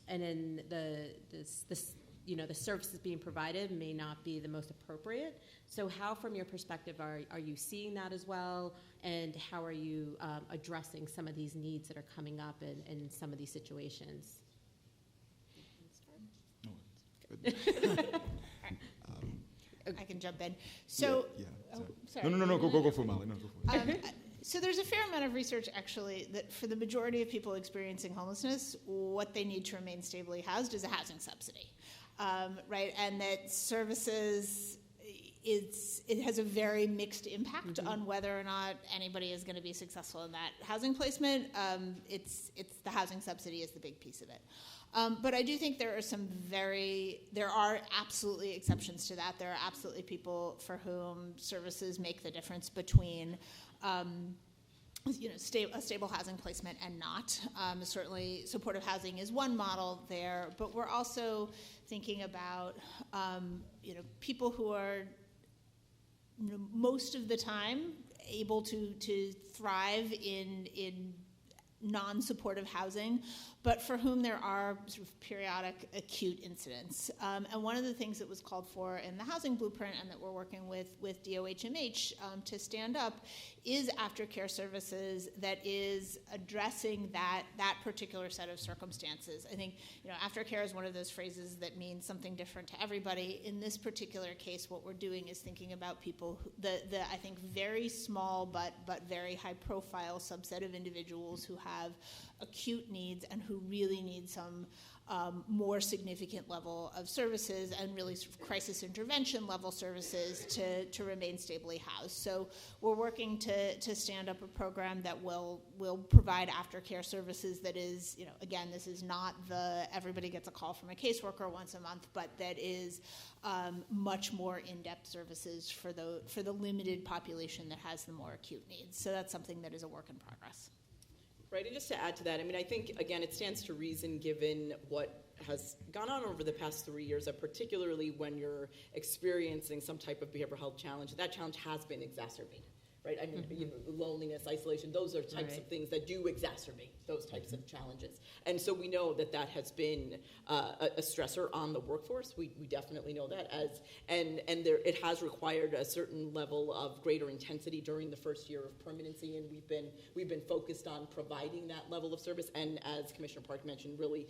[SPEAKER 1] then the services being provided may not be the most appropriate. So how, from your perspective, are you seeing that as well, and how are you addressing some of these needs that are coming up in some of these situations?
[SPEAKER 3] I can jump in. So, sorry.
[SPEAKER 5] No, go for it, Molly. No, go for it.
[SPEAKER 3] So there's a fair amount of research, actually, that for the majority of people experiencing homelessness, what they need to remain stably housed is a housing subsidy, right? And that services, it has a very mixed impact on whether or not anybody is going to be successful in that housing placement. It's the housing subsidy is the big piece of it. But I do think there are absolutely exceptions to that. There are absolutely people for whom services make the difference between a stable housing placement and not. Certainly supportive housing is one model there, but we're also thinking about people who are most of the time able to thrive in non-supportive housing, but for whom there are sort of periodic acute incidents. And one of the things that was called for in the housing blueprint and that we're working with DOHMH to stand up is aftercare services that is addressing that particular set of circumstances. I think aftercare is one of those phrases that means something different to everybody. In this particular case, what we're doing is thinking about people, the I think very small but very high profile subset of individuals who have acute needs and who really need some more significant level of services and really sort of crisis intervention level services to remain stably housed. So we're working to stand up a program that will provide aftercare services that is, again, this is not everybody gets a call from a caseworker once a month, but that is much more in-depth services for the limited population that has the more acute needs. So that's something that is a work in progress.
[SPEAKER 4] Right, and just to add to that, I think, again, it stands to reason given what has gone on over the past 3 years, that particularly when you're experiencing some type of behavioral health challenge, that challenge has been exacerbated, right? I mean, loneliness, isolation, those are types of things that do exacerbate those types of challenges. And so we know that has been a stressor on the workforce. We definitely know that, it has required a certain level of greater intensity during the first year of permanency, and we've been focused on providing that level of service. And as Commissioner Park mentioned, really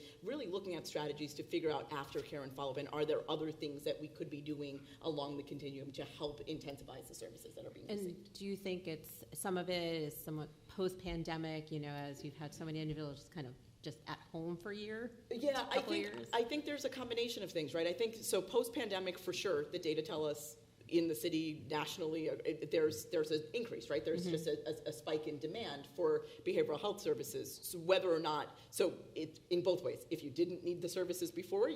[SPEAKER 4] looking at strategies to figure out aftercare and follow-up, and are there other things that we could be doing along the continuum to help intensify the services that are being received.
[SPEAKER 1] And do you think some of it is somewhat post-pandemic, as you've had so many individuals kind of just at home for a year?
[SPEAKER 4] Yeah, I think there's a combination of things, right? I think so post-pandemic for sure, the data tell us in the city nationally, there's an increase, right? There's just a spike in demand for behavioral health services. So whether or not, it's in both ways. If you didn't need the services before,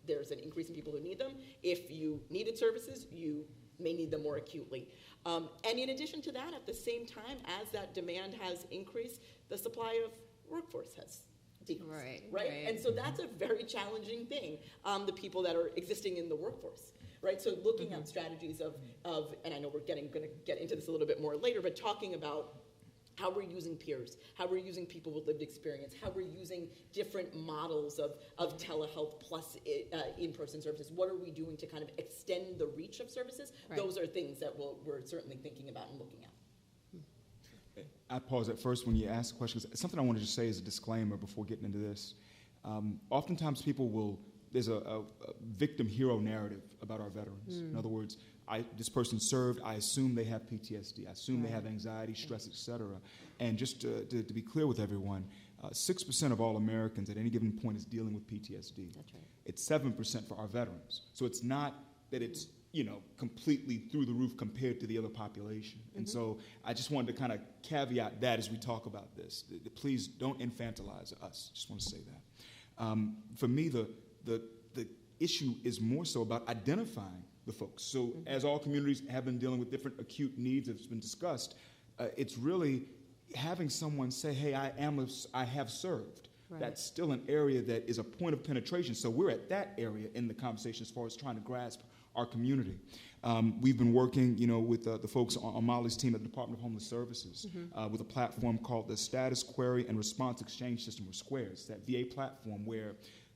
[SPEAKER 4] there's an increase in people who need them. If you needed services, you may need them more acutely. And in addition to that, at the same time, as that demand has increased, the supply of workforce has decreased. Right? And so that's a very challenging thing, the people that are existing in the workforce. Right, so looking at strategies of, and I know we're going to get into this a little bit more later, but talking about how we're using peers, how we're using people with lived experience, how we're using different models of telehealth plus in-person services. What are we doing to kind of extend the reach of services? Right. Those are things that we're certainly thinking about and looking at.
[SPEAKER 5] I pause at first when you ask questions. Something I wanted to say as a disclaimer before getting into this. Oftentimes there's a victim-hero narrative about our veterans. In other words, this person served, I assume they have PTSD, I assume they have anxiety, stress, et cetera. And just to be clear with everyone, 6% of all Americans at any given point is dealing with PTSD.
[SPEAKER 1] That's right.
[SPEAKER 5] It's 7% for our veterans. So it's not that it's completely through the roof compared to the other population. And so I just wanted to kind of caveat that as we talk about this. Please don't infantilize us. Just want to say that. For me, the issue is more so about identifying the folks. So as all communities have been dealing with different acute needs that's been discussed, it's really having someone say, hey, I have served. Right. That's still an area that is a point of penetration. So we're at that area in the conversation as far as trying to grasp our community. We've been working, with the folks on Molly's team at the Department of Homeless Services with a platform called the Status Query and Response Exchange System, or SQUARES, that VA platform where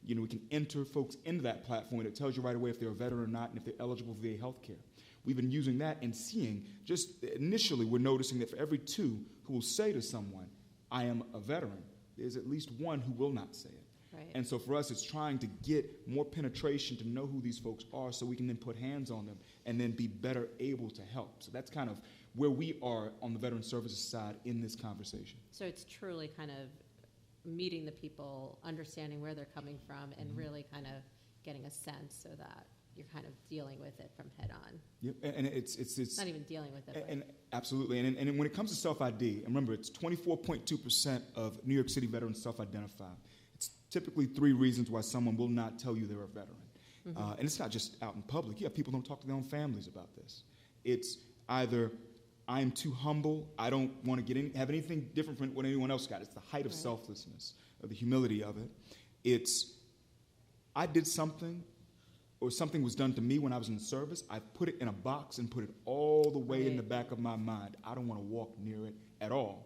[SPEAKER 5] we can enter folks into that platform, and it tells you right away if they're a veteran or not and if they're eligible for VA health care. We've been using that and seeing, just initially, we're noticing that for every 2 who will say to someone, I am a veteran, there's at least 1 who will not say it.
[SPEAKER 1] Right.
[SPEAKER 5] And so for us, it's trying to get more penetration to know who these folks are so we can then put hands on them and then be better able to help. So that's kind of where we are on the Veteran Services side in this conversation.
[SPEAKER 1] So it's truly kind of meeting the people, understanding where they're coming from, and really kind of getting a sense so that you're kind of dealing with it from head on.
[SPEAKER 5] Yep, and it's
[SPEAKER 1] not even dealing with it.
[SPEAKER 5] And absolutely, and when it comes to self-ID, remember it's 24.2% of New York City veterans self-identify. It's typically 3 reasons why someone will not tell you they're a veteran. And it's not just out in public. You have people who don't talk to their own families about this. It's either I'm too humble, I don't want to have anything different from what anyone else got. It's the height of selflessness, or the humility of it. It's I did something, or something was done to me when I was in the service. I put it in a box and put it all the way in the back of my mind. I don't want to walk near it at all.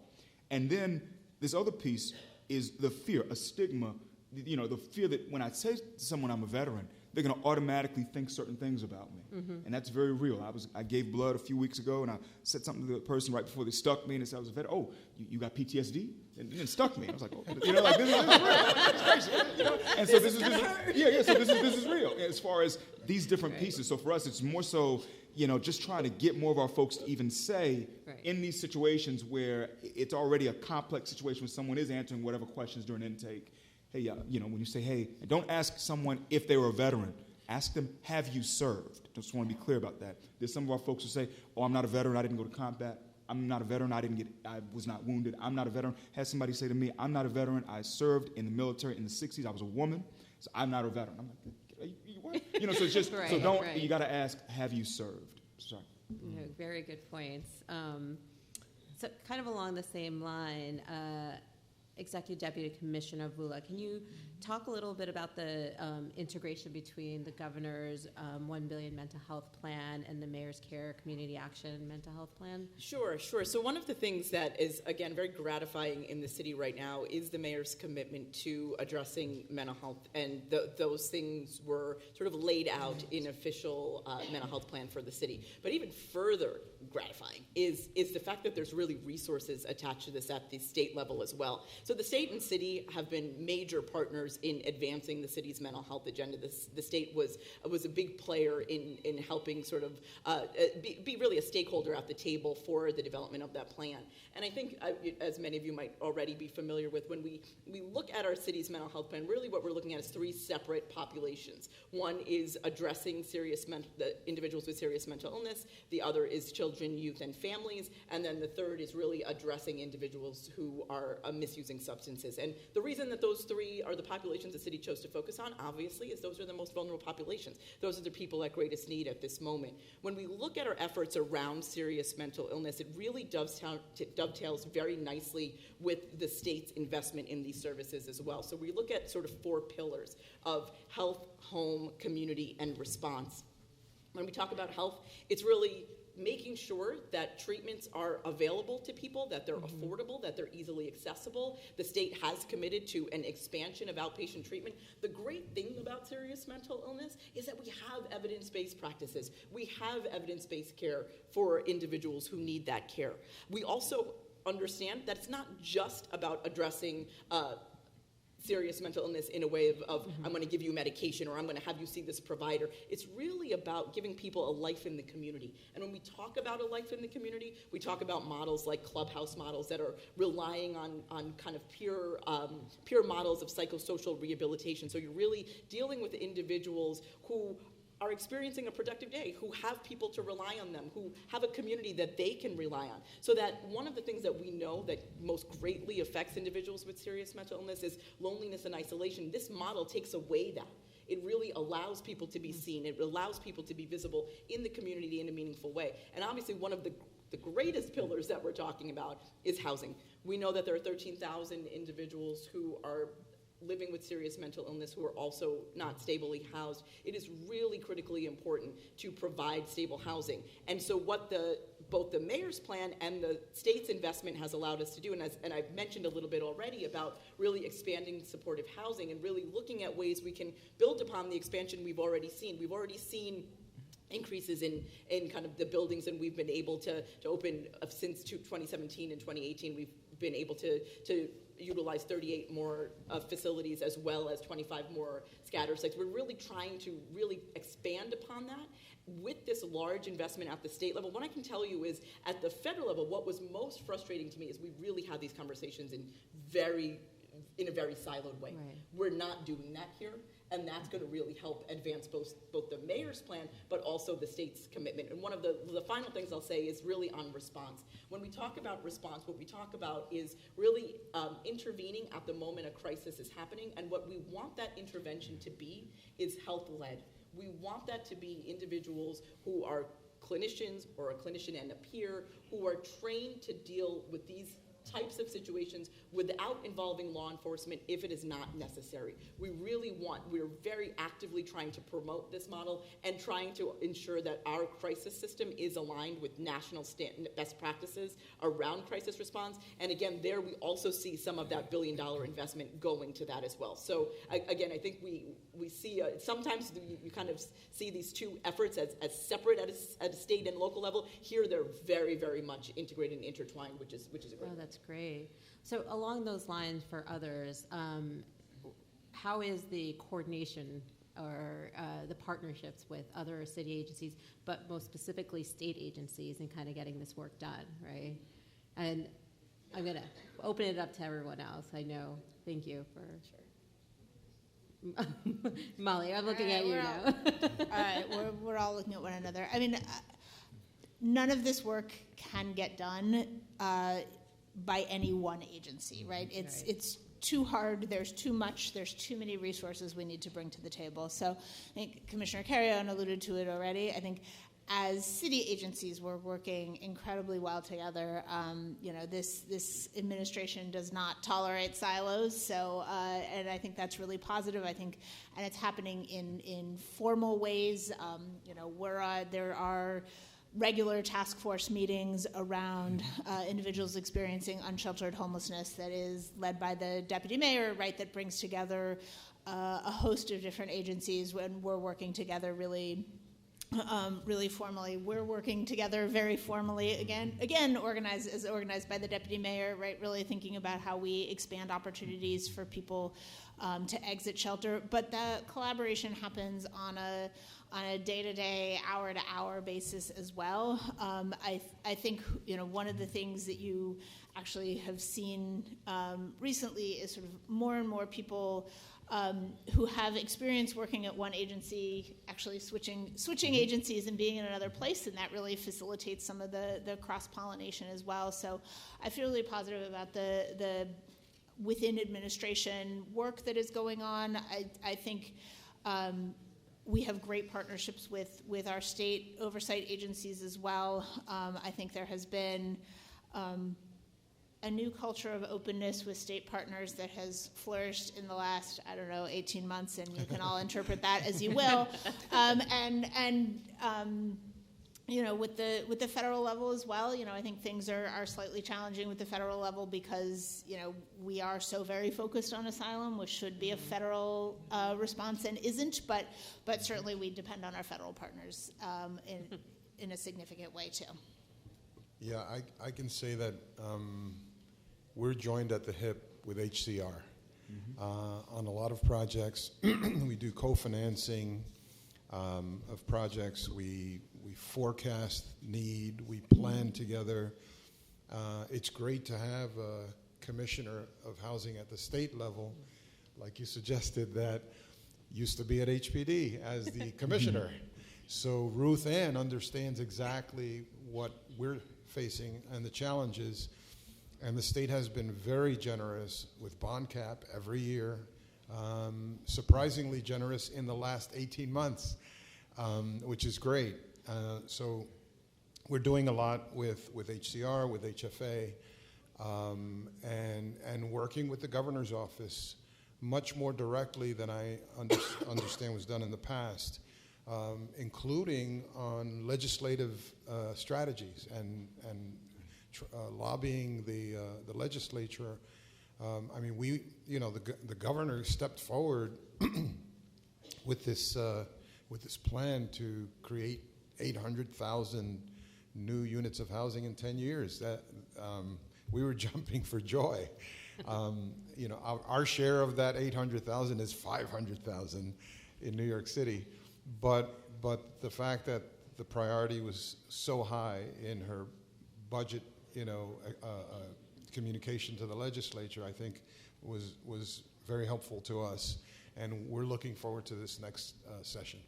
[SPEAKER 5] And then this other piece is the fear, a stigma, the fear that when I say to someone I'm a veteran, they're going to automatically think certain things about me. And that's very real. I gave blood a few weeks ago, and I said something to the person right before they stuck me, and they said I was a veteran. Oh, you got PTSD? And then stuck me. And I was like, oh, this is real. That's crazy. And so this is real as far as these different pieces. So for us, it's more so, just trying to get more of our folks to even say in these situations where it's already a complex situation when someone is answering whatever questions during intake, hey, when you say, hey, don't ask someone if they were a veteran. Ask them, have you served? Just want to be clear about that. There's some of our folks who say, oh, I'm not a veteran, I didn't go to combat. I'm not a veteran, I was not wounded. I'm not a veteran. Had somebody say to me, I'm not a veteran, I served in the military in the 60s, I was a woman, so I'm not a veteran. I'm like, what? So it's just, you got to ask, have you served? Sorry.
[SPEAKER 1] Very good points. So kind of along the same line, Executive Deputy Commissioner Avula, can you talk a little bit about the integration between the governor's $1 billion mental health plan and the mayor's CARE Community Action mental health plan?
[SPEAKER 4] Sure. So one of the things that is, again, very gratifying in the city right now is the mayor's commitment to addressing mental health, and those things were sort of laid out in official mental health plan for the city. But even further gratifying is the fact that there's really resources attached to this at the state level as well. So the state and city have been major partners in advancing the city's mental health agenda. The state was a big player in helping sort of be really a stakeholder at the table for the development of that plan. And I think, as many of you might already be familiar with, when we look at our city's mental health plan, really what we're looking at is 3 separate populations. One is addressing the individuals with serious mental illness. The other is children, youth, and families. And then the third is really addressing individuals who are misuse using substances. And the reason that those three are the populations the city chose to focus on, obviously, is those are the most vulnerable populations. Those are the people at greatest need at this moment. When we look at our efforts around serious mental illness, it really dovetails very nicely with the state's investment in these services as well. So we look at sort of 4 pillars of health, home, community, and response. When we talk about health, it's really making sure that treatments are available to people, that they're affordable, that they're easily accessible. The state has committed to an expansion of outpatient treatment. The great thing about serious mental illness is that we have evidence-based practices. We have evidence-based care for individuals who need that care. We also understand that it's not just about addressing serious mental illness in a way of I'm going to give you medication or I'm going to have you see this provider. It's really about giving people a life in the community. And when we talk about a life in the community, we talk about models like clubhouse models that are relying on kind of pure models of psychosocial rehabilitation. So you're really dealing with individuals who are experiencing a productive day, who have people to rely on them, who have a community that they can rely on. So that one of the things that we know that most greatly affects individuals with serious mental illness is loneliness and isolation. This model takes away that. It really allows people to be seen. It allows people to be visible in the community in a meaningful way. And obviously one of the greatest pillars that we're talking about is housing. We know that there are 13,000 individuals who are living with serious mental illness who are also not stably housed. It is really critically important to provide stable housing. And so what both the mayor's plan and the state's investment has allowed us to do, and I've mentioned a little bit already about really expanding supportive housing and really looking at ways we can build upon the expansion we've already seen. We've already seen increases in kind of the buildings, and we've been able to open since 2017 and 2018. We've been able to utilize 38 more facilities as well as 25 more scatter sites. We're really trying to really expand upon that with this large investment at the state level. What I can tell you is at the federal level, what was most frustrating to me is we really had these conversations in a very siloed way. Right. We're not doing that here, and that's going to really help advance both the mayor's plan, but also the state's commitment. And one of the final things I'll say is really on response. When we talk about response, what we talk about is really intervening at the moment a crisis is happening, and what we want that intervention to be is health-led. We want that to be individuals who are clinicians or a clinician and a peer who are trained to deal with these types of situations without involving law enforcement if it is not necessary. We're very actively trying to promote this model and trying to ensure that our crisis system is aligned with national best practices around crisis response. And again, there we also see some of that $1 billion investment going to that as well. So again, I think we see, sometimes you kind of see these two efforts as separate at a state and local level. Here they're very, very much integrated and intertwined, which is a great.
[SPEAKER 1] Oh, that's great. So along those lines for others, how is the coordination or the partnerships with other city agencies, but most specifically state agencies, in kind of getting this work done, right? And I'm going to open it up to everyone else. I know. Thank you for... Sure. Molly, I'm looking at you now.
[SPEAKER 3] All right, we're all looking at one another. I mean, none of this work can get done by any one agency, right? It's too hard. There's too much. There's too many resources we need to bring to the table. So I think Commissioner Carrión alluded to it already. I think as city agencies, we're working incredibly well together. This administration does not tolerate silos, so and I think that's really positive. I think, and it's happening in formal ways. There are regular task force meetings around individuals experiencing unsheltered homelessness that is led by the deputy mayor, right, that brings together a host of different agencies when we're working together really formally. We're working together very formally, again organized by the deputy mayor, right, really thinking about how we expand opportunities for people to exit shelter. But the collaboration happens on a day-to-day, hour-to-hour basis as well. I think one of the things that you actually have seen recently is sort of more and more people who have experience working at one agency actually switching agencies and being in another place, and that really facilitates some of the cross-pollination as well. So I feel really positive about within administration work that is going on. I think we have great partnerships with our state oversight agencies as well. I think there has been a new culture of openness with state partners that has flourished in the last, 18 months, and you can all interpret that as you will. With the federal level as well, I think things are slightly challenging with the federal level because, we are so very focused on asylum, which should be a federal response and isn't, but certainly we depend on our federal partners in a significant way too.
[SPEAKER 2] Yeah, I can say that we're joined at the hip with HCR on a lot of projects. We do co-financing of projects. We forecast need. We plan together. It's great to have a commissioner of housing at the state level, like you suggested, that used to be at HPD as the commissioner. So Ruth Ann understands exactly what we're facing and the challenges. And the state has been very generous with bond cap every year, surprisingly generous in the last 18 months, which is great. So we're doing a lot with HCR, with HFA, and working with the governor's office much more directly than I understand was done in the past, including on legislative strategies and lobbying the legislature. The governor stepped forward with this plan to create 800,000 new units of housing in 10 years. That we were jumping for joy. Our share of that 800,000 is 500,000 in New York City, but the fact that the priority was so high in her budget, communication to the legislature, I think was very helpful to us, and we're looking forward to this next session.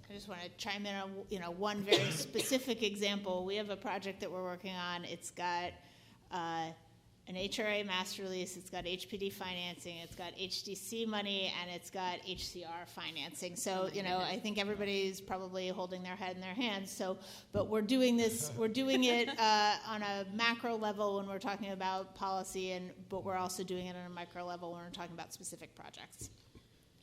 [SPEAKER 3] I just want to chime in on, one very specific example. We have a project that we're working on. It's got an HRA master lease, it's got HPD financing, it's got HDC money, and it's got HCR financing. So, I think everybody's probably holding their head in their hands. So, but we're doing it on a macro level when we're talking about policy, but we're also doing it on a micro level when we're talking about specific projects.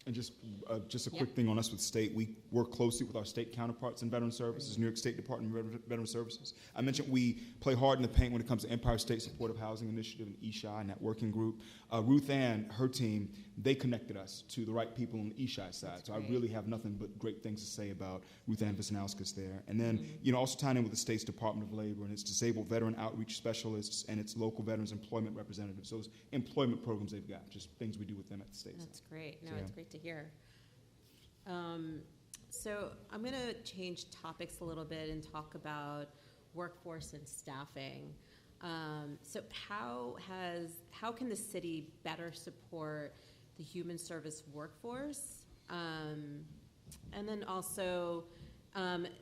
[SPEAKER 5] And just a quick thing on us with state. We work closely with our state counterparts in Veteran Services, New York State Department of Veteran Services. I mentioned we play hard in the paint when it comes to Empire State Supportive Housing Initiative and ESHI and that working group. Ruth Ann, her team, they connected us to the right people on the ESHI side. So I really have nothing but great things to say about Ruth Ann Wisnauskas there. And then, also tying in with the state's Department of Labor and its disabled veteran outreach specialists and its local veterans employment representatives. Those employment programs they've got, just things we do with them at the state.
[SPEAKER 1] That's great. No, it's great to hear. So I'm going to change topics a little bit and talk about workforce and staffing. So how can the city better support the human service workforce? And then also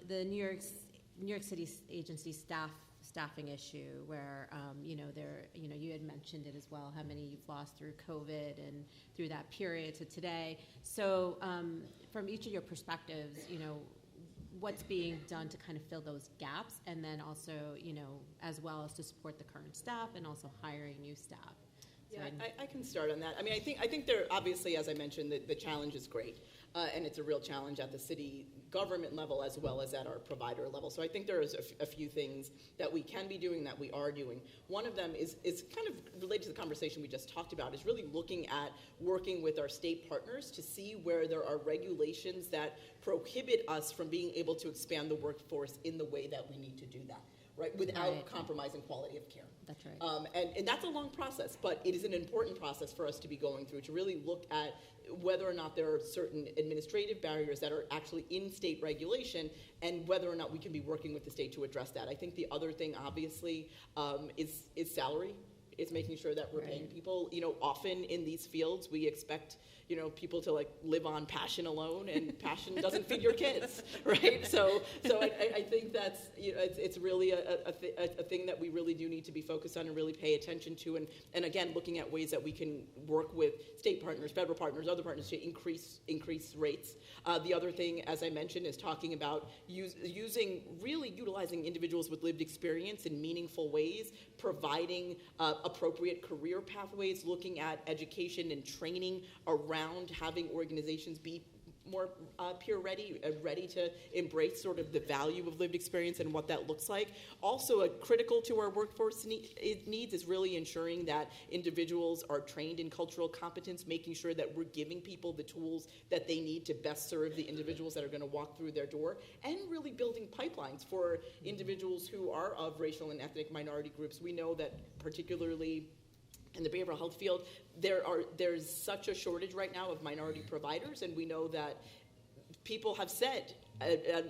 [SPEAKER 1] the New York City agency staffing issue where, you had mentioned it as well, how many you've lost through COVID and through that period to today. So from each of your perspectives, what's being done to kind of fill those gaps, and then also, as well as to support the current staff and also hiring new staff.
[SPEAKER 4] Yeah, I can start on that. I think there, obviously, as I mentioned, the challenge is great, and it's a real challenge at the city government level as well as at our provider level. So I think there is a few things that we can be doing, that we are doing. One of them is kind of related to the conversation we just talked about, is really looking at working with our state partners to see where there are regulations that prohibit us from being able to expand the workforce in the way that we need to do that. Right, without compromising quality of care.
[SPEAKER 1] That's right.
[SPEAKER 4] And that's a long process, but it is an important process for us to be going through, to really look at whether or not there are certain administrative barriers that are actually in state regulation, and whether or not we can be working with the state to address that. I think the other thing, obviously, is salary. is making sure that we're paying people. Often in these fields, we expect, people to like live on passion alone, and passion doesn't feed your kids, right? So I think that's, it's really a thing that we really do need to be focused on and really pay attention to. And again, looking at ways that we can work with state partners, federal partners, other partners to increase rates. The other thing, as I mentioned, is talking about utilizing individuals with lived experience in meaningful ways, providing appropriate career pathways, looking at education and training around having organizations be more peer ready to embrace sort of the value of lived experience and what that looks like. Also, critical to our workforce needs is really ensuring that individuals are trained in cultural competence, making sure that we're giving people the tools that they need to best serve the individuals that are going to walk through their door, and really building pipelines for individuals who are of racial and ethnic minority groups. We know that particularly in the behavioral health field, there's such a shortage right now of minority providers, and we know that people have said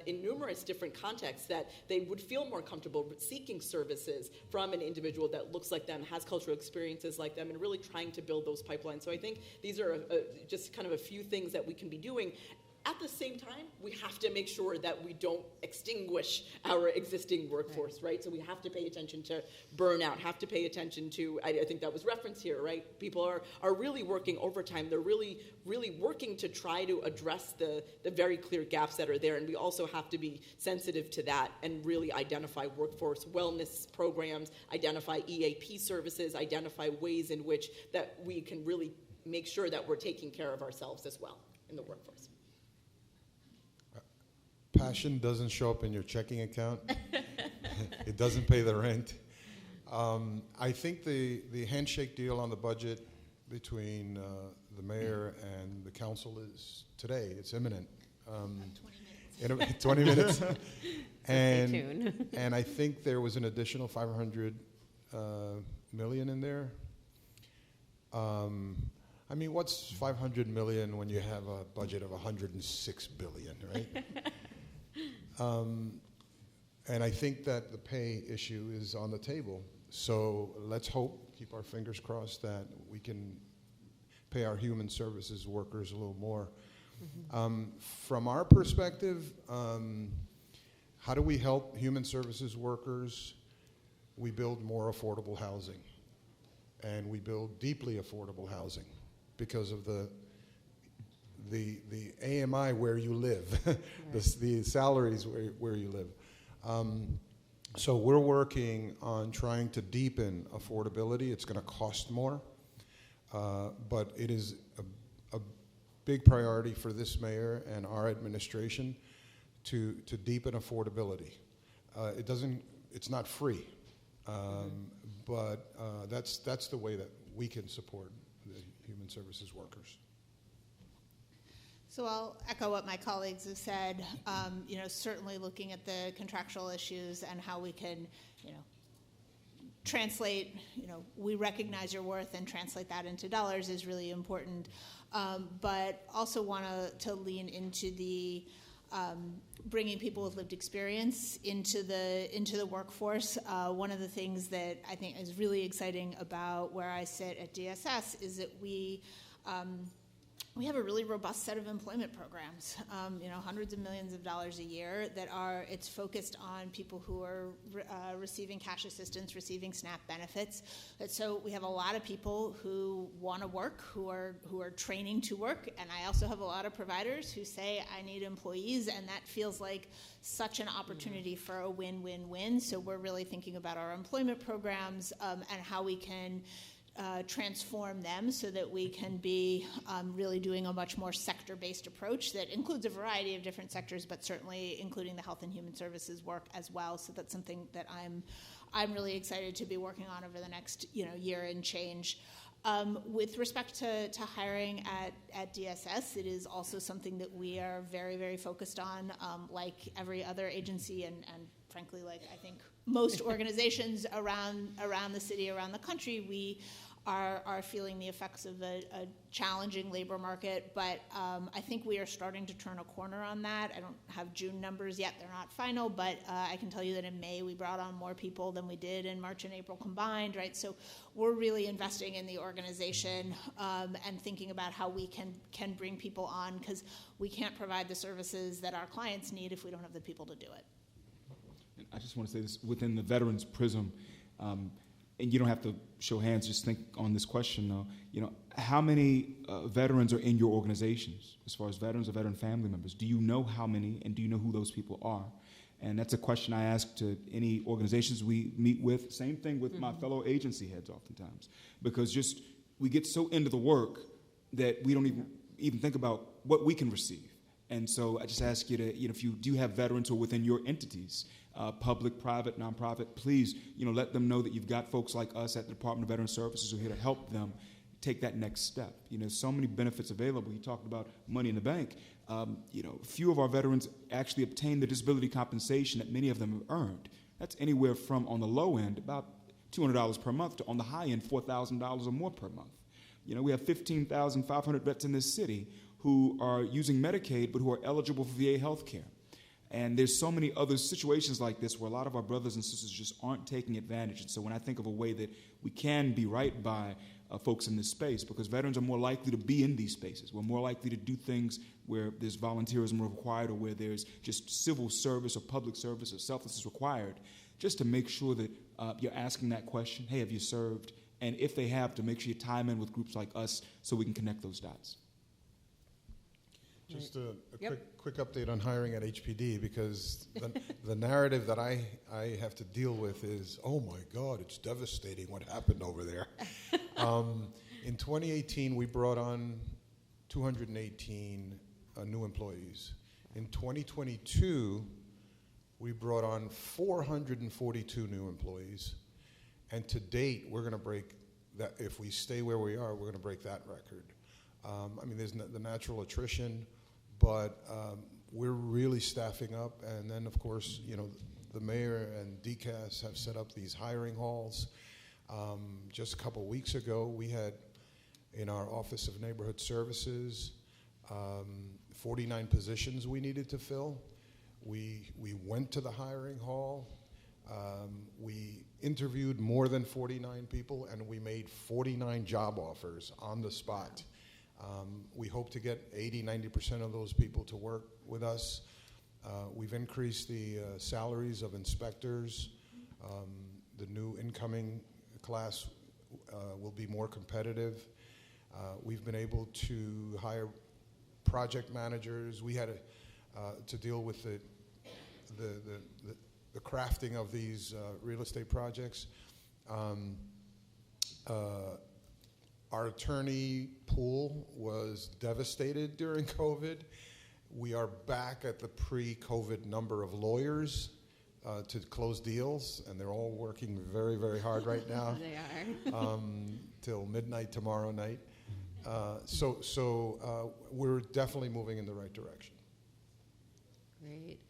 [SPEAKER 4] in numerous different contexts that they would feel more comfortable seeking services from an individual that looks like them, has cultural experiences like them, and really trying to build those pipelines. So I think these are just kind of a few things that we can be doing. At the same time, we have to make sure that we don't extinguish our existing workforce, right? So we have to pay attention to burnout, have to pay attention to, I think that was referenced here, right? People are really working overtime. They're really, really working to try to address the very clear gaps that are there. And we also have to be sensitive to that and really identify workforce wellness programs, identify EAP services, identify ways in which that we can really make sure that we're taking care of ourselves as well in the workforce.
[SPEAKER 2] Passion doesn't show up in your checking account. It doesn't pay the rent. I think the handshake deal on the budget between the mayor and the council is today. It's imminent. 20 minutes. 20 minutes. And,
[SPEAKER 1] stay tuned.
[SPEAKER 2] And I think there was an additional $500 million in there. I mean, what's $500 million when you have a budget of $106 billion, right? And I think that the pay issue is on the table. So let's hope, keep our fingers crossed, that we can pay our human services workers a little more. Mm-hmm. From our perspective, how do we help human services workers? We build more affordable housing. And we build deeply affordable housing because of the AMI where you live, right. the salaries where you live. So we're working on trying to deepen affordability. It's going to cost more, but it is a big priority for this mayor and our administration to deepen affordability. It's not free, but that's the way that we can support the human services workers.
[SPEAKER 3] So I'll echo what my colleagues have said. Certainly looking at the contractual issues and how we can, translate, we recognize your worth and translate that into dollars is really important. But also want to lean into the bringing people with lived experience into the workforce. One of the things that I think is really exciting about where I sit at DSS is that we have a really robust set of employment programs, hundreds of millions of dollars a year it's focused on people who are receiving cash assistance, receiving SNAP benefits. So we have a lot of people who want to work, who are training to work, and I also have a lot of providers who say, I need employees, and that feels like such an opportunity for a win-win-win. So we're really thinking about our employment programs and how we can transform them so that we can be really doing a much more sector-based approach that includes a variety of different sectors, but certainly including the health and human services work as well. So that's something that I'm really excited to be working on over the next year and change. With respect to hiring at DSS, it is also something that we are very, very focused on, like every other agency and frankly, like I think most organizations around the city, around the country, we are feeling the effects of a challenging labor market, but I think we are starting to turn a corner on that. I don't have June numbers yet, they're not final, but I can tell you that in May we brought on more people than we did in March and April combined, right? So we're really investing in the organization and thinking about how we can bring people on, because we can't provide the services that our clients need if we don't have the people to do it.
[SPEAKER 5] And I just want to say this, within the veterans prism, and you don't have to show hands, just think on this question though, how many veterans are in your organizations as far as veterans or veteran family members? Do you know how many, and do you know who those people are? And that's a question I ask to any organizations we meet with. Same thing with my fellow agency heads oftentimes, because just we get so into the work that we don't even think about what we can receive. And so I just ask you to, if you do have veterans who are within your entities, public, private, nonprofit, please, let them know that you've got folks like us at the Department of Veteran Services who are here to help them take that next step. So many benefits available. You talked about money in the bank. Few of our veterans actually obtain the disability compensation that many of them have earned. That's anywhere from, on the low end, about $200 per month, to on the high end, $4,000 or more per month. We have 15,500 vets in this city who are using Medicaid but who are eligible for VA health care. And there's so many other situations like this where a lot of our brothers and sisters just aren't taking advantage. And so when I think of a way that we can be right by folks in this space, because veterans are more likely to be in these spaces. We're more likely to do things where there's volunteerism required, or where there's just civil service or public service or selflessness required, just to make sure that you're asking that question, hey, have you served? And if they have, to make sure you time in with groups like us so we can connect those dots.
[SPEAKER 2] Just a quick update on hiring at HPD, because the narrative that I have to deal with is, oh my God, it's devastating what happened over there. In 2018, we brought on 218 new employees. In 2022, we brought on 442 new employees. And to date, we're going to break that. If we stay where we are, we're going to break that record. There's the natural attrition, but we're really staffing up. And then, of course, the mayor and DCAS have set up these hiring halls. Just a couple weeks ago, we had in our Office of Neighborhood Services 49 positions we needed to fill. We went to the hiring hall. We interviewed more than 49 people, and we made 49 job offers on the spot. We hope to get 80-90% of those people to work with us. We've increased the salaries of inspectors. The new incoming class will be more competitive. We've been able to hire project managers. We had to deal with the crafting of these real estate projects. Our attorney pool was devastated during COVID. We are back at the pre-COVID number of lawyers to close deals, and they're all working very, very hard right now.
[SPEAKER 1] They are.
[SPEAKER 2] Till midnight tomorrow night. So we're definitely moving in the right direction.
[SPEAKER 1] Great.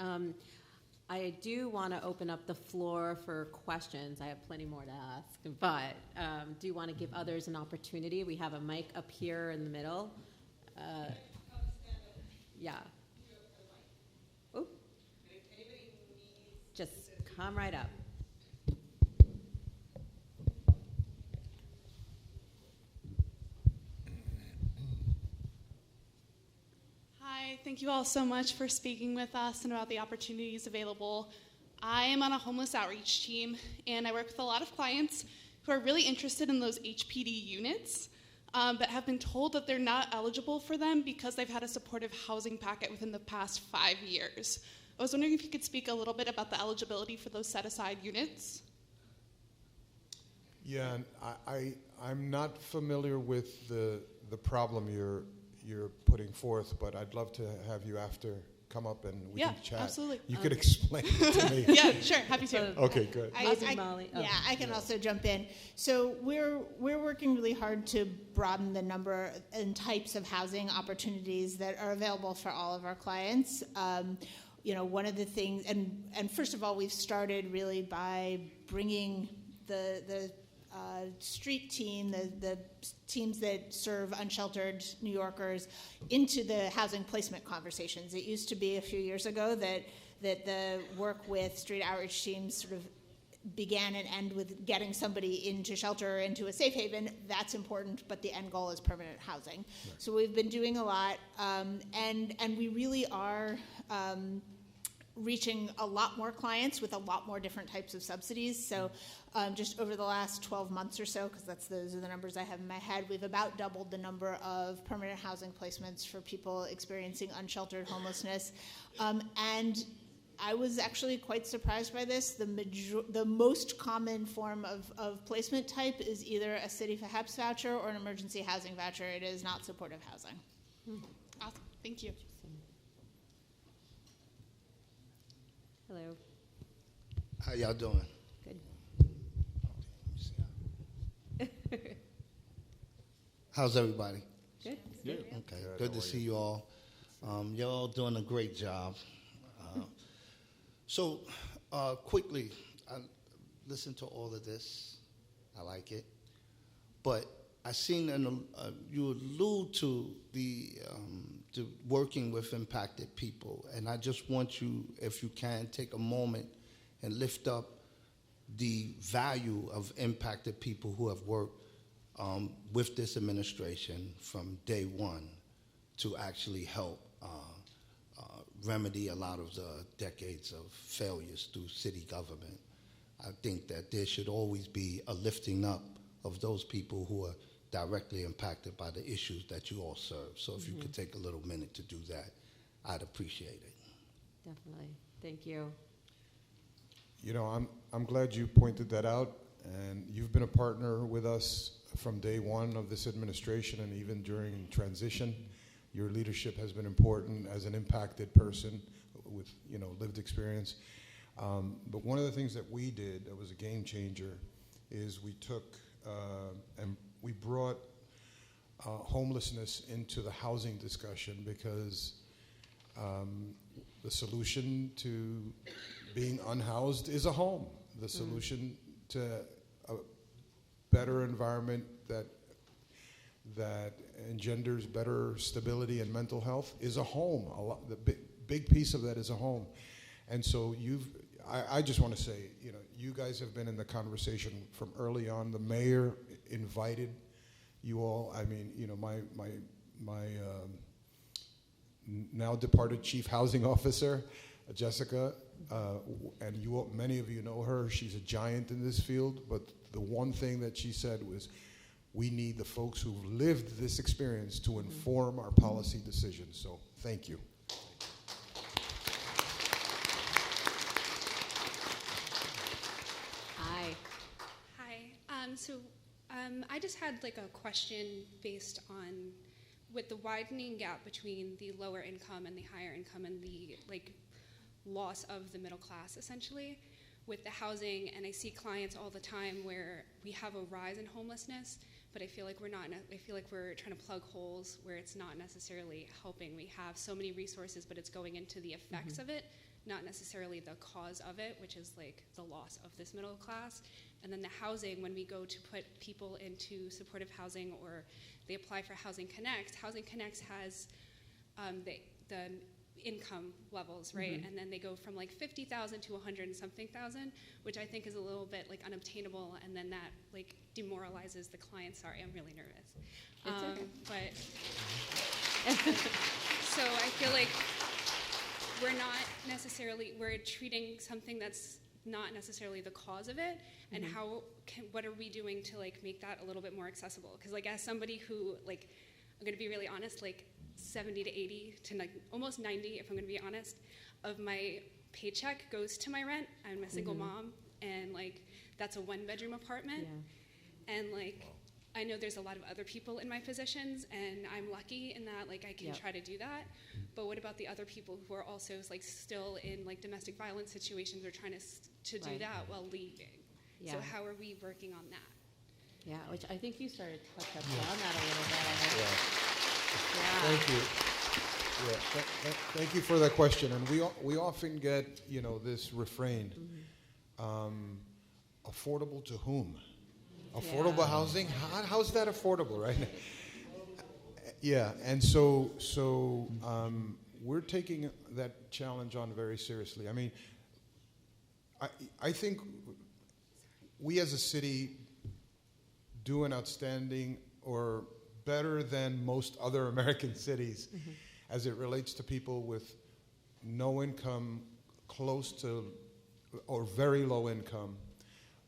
[SPEAKER 1] I do want to open up the floor for questions. I have plenty more to ask, but do you want to give others an opportunity? We have a mic up here in the middle. Yeah. Oop. Just come right up.
[SPEAKER 6] Hi, thank you all so much for speaking with us and about the opportunities available. I am on a homeless outreach team, and I work with a lot of clients who are really interested in those HPD units, but have been told that they're not eligible for them because they've had a supportive housing packet within the past 5 years. I was wondering if you could speak a little bit about the eligibility for those set-aside units.
[SPEAKER 2] Yeah, I'm not familiar with the problem you're putting forth, but I'd love to have you after come up and we can chat.
[SPEAKER 6] Absolutely.
[SPEAKER 2] You could explain it to me.
[SPEAKER 6] Yeah, sure, happy to.
[SPEAKER 2] Okay, good.
[SPEAKER 3] I can also jump in. So we're working really hard to broaden the number and types of housing opportunities that are available for all of our clients. One of the things, and first of all, we've started really by bringing the street team, the teams that serve unsheltered New Yorkers, into the housing placement conversations. It used to be a few years ago that the work with street outreach teams sort of began and end with getting somebody into shelter or into a safe haven. That's important, but the end goal is permanent housing. Right. So we've been doing a lot, and we really are reaching a lot more clients with a lot more different types of subsidies. So just over the last 12 months or so, because those are the numbers I have in my head, we've about doubled the number of permanent housing placements for people experiencing unsheltered homelessness. And I was actually quite surprised by this. The most common form of placement type is either a City for HEPS voucher or an emergency housing voucher. It is not supportive housing.
[SPEAKER 6] Awesome. Thank you.
[SPEAKER 1] Hello.
[SPEAKER 7] How y'all doing?
[SPEAKER 1] Good.
[SPEAKER 7] How's everybody?
[SPEAKER 1] Good.
[SPEAKER 5] Yeah.
[SPEAKER 7] Okay, good to see you all. Y'all doing a great job. So, quickly, I listened to all of this. I like it. But I seen you allude to the working with impacted people, and I just want you, if you can, take a moment and lift up the value of impacted people who have worked with this administration from day one to actually help remedy a lot of the decades of failures through city government. I think that there should always be a lifting up of those people who are directly impacted by the issues that you all serve. So if you could take a little minute to do that, I'd appreciate it.
[SPEAKER 1] Definitely. Thank you.
[SPEAKER 2] You know, I'm glad you pointed that out, and you've been a partner with us from day one of this administration and even during transition. Your leadership has been important as an impacted person with, lived experience. But one of the things that we did that was a game changer is we took and we brought homelessness into the housing discussion, because the solution to being unhoused is a home. The solution to a better environment that engenders better stability and mental health is a home. The big piece of that is a home. And so I just want to say, you guys have been in the conversation from early on. The mayor invited you all. I mean, my now departed chief housing officer, Jessica, and many of you know her. She's a giant in this field. But the one thing that she said was, we need the folks who've lived this experience to inform our policy decisions. So thank you.
[SPEAKER 1] Hi.
[SPEAKER 8] I just had a question based on with the widening gap between the lower income and the higher income and the loss of the middle class essentially with the housing. And I see clients all the time where we have a rise in homelessness, but I feel like we're not. I feel like we're trying to plug holes where it's not necessarily helping. We have so many resources, but it's going into the effects of it, not necessarily the cause of it, which is the loss of this middle class. And then the housing, when we go to put people into supportive housing or they apply for Housing Connect has the income levels, right? And then they go from 50,000 to 100 and something thousand, which I think is a little bit unobtainable, and then that demoralizes the client. Sorry, I'm really nervous.
[SPEAKER 1] It's okay.
[SPEAKER 8] But so I feel like we're treating something that's not necessarily the cause of it, and what are we doing to make that a little bit more accessible? Because as somebody who I'm going to be really honest, 70 to 80 to almost 90, if I'm going to be honest, of my paycheck goes to my rent. I'm a single mom, and that's a one-bedroom apartment, and I know there's a lot of other people in my positions, and I'm lucky in that I can try to do that. But what about the other people who are also still in domestic violence situations or trying to do that while leaving? So how are we working on that?
[SPEAKER 1] Yeah, which I think you started to touch on that a little bit.
[SPEAKER 2] Thank you. Thank you for that question. And we often get this refrain, affordable to whom? Affordable housing? How's that affordable, right? Yeah, and so we're taking that challenge on very seriously. I mean, I think we as a city do an outstanding or better than most other American cities as it relates to people with no income, close to or very low income.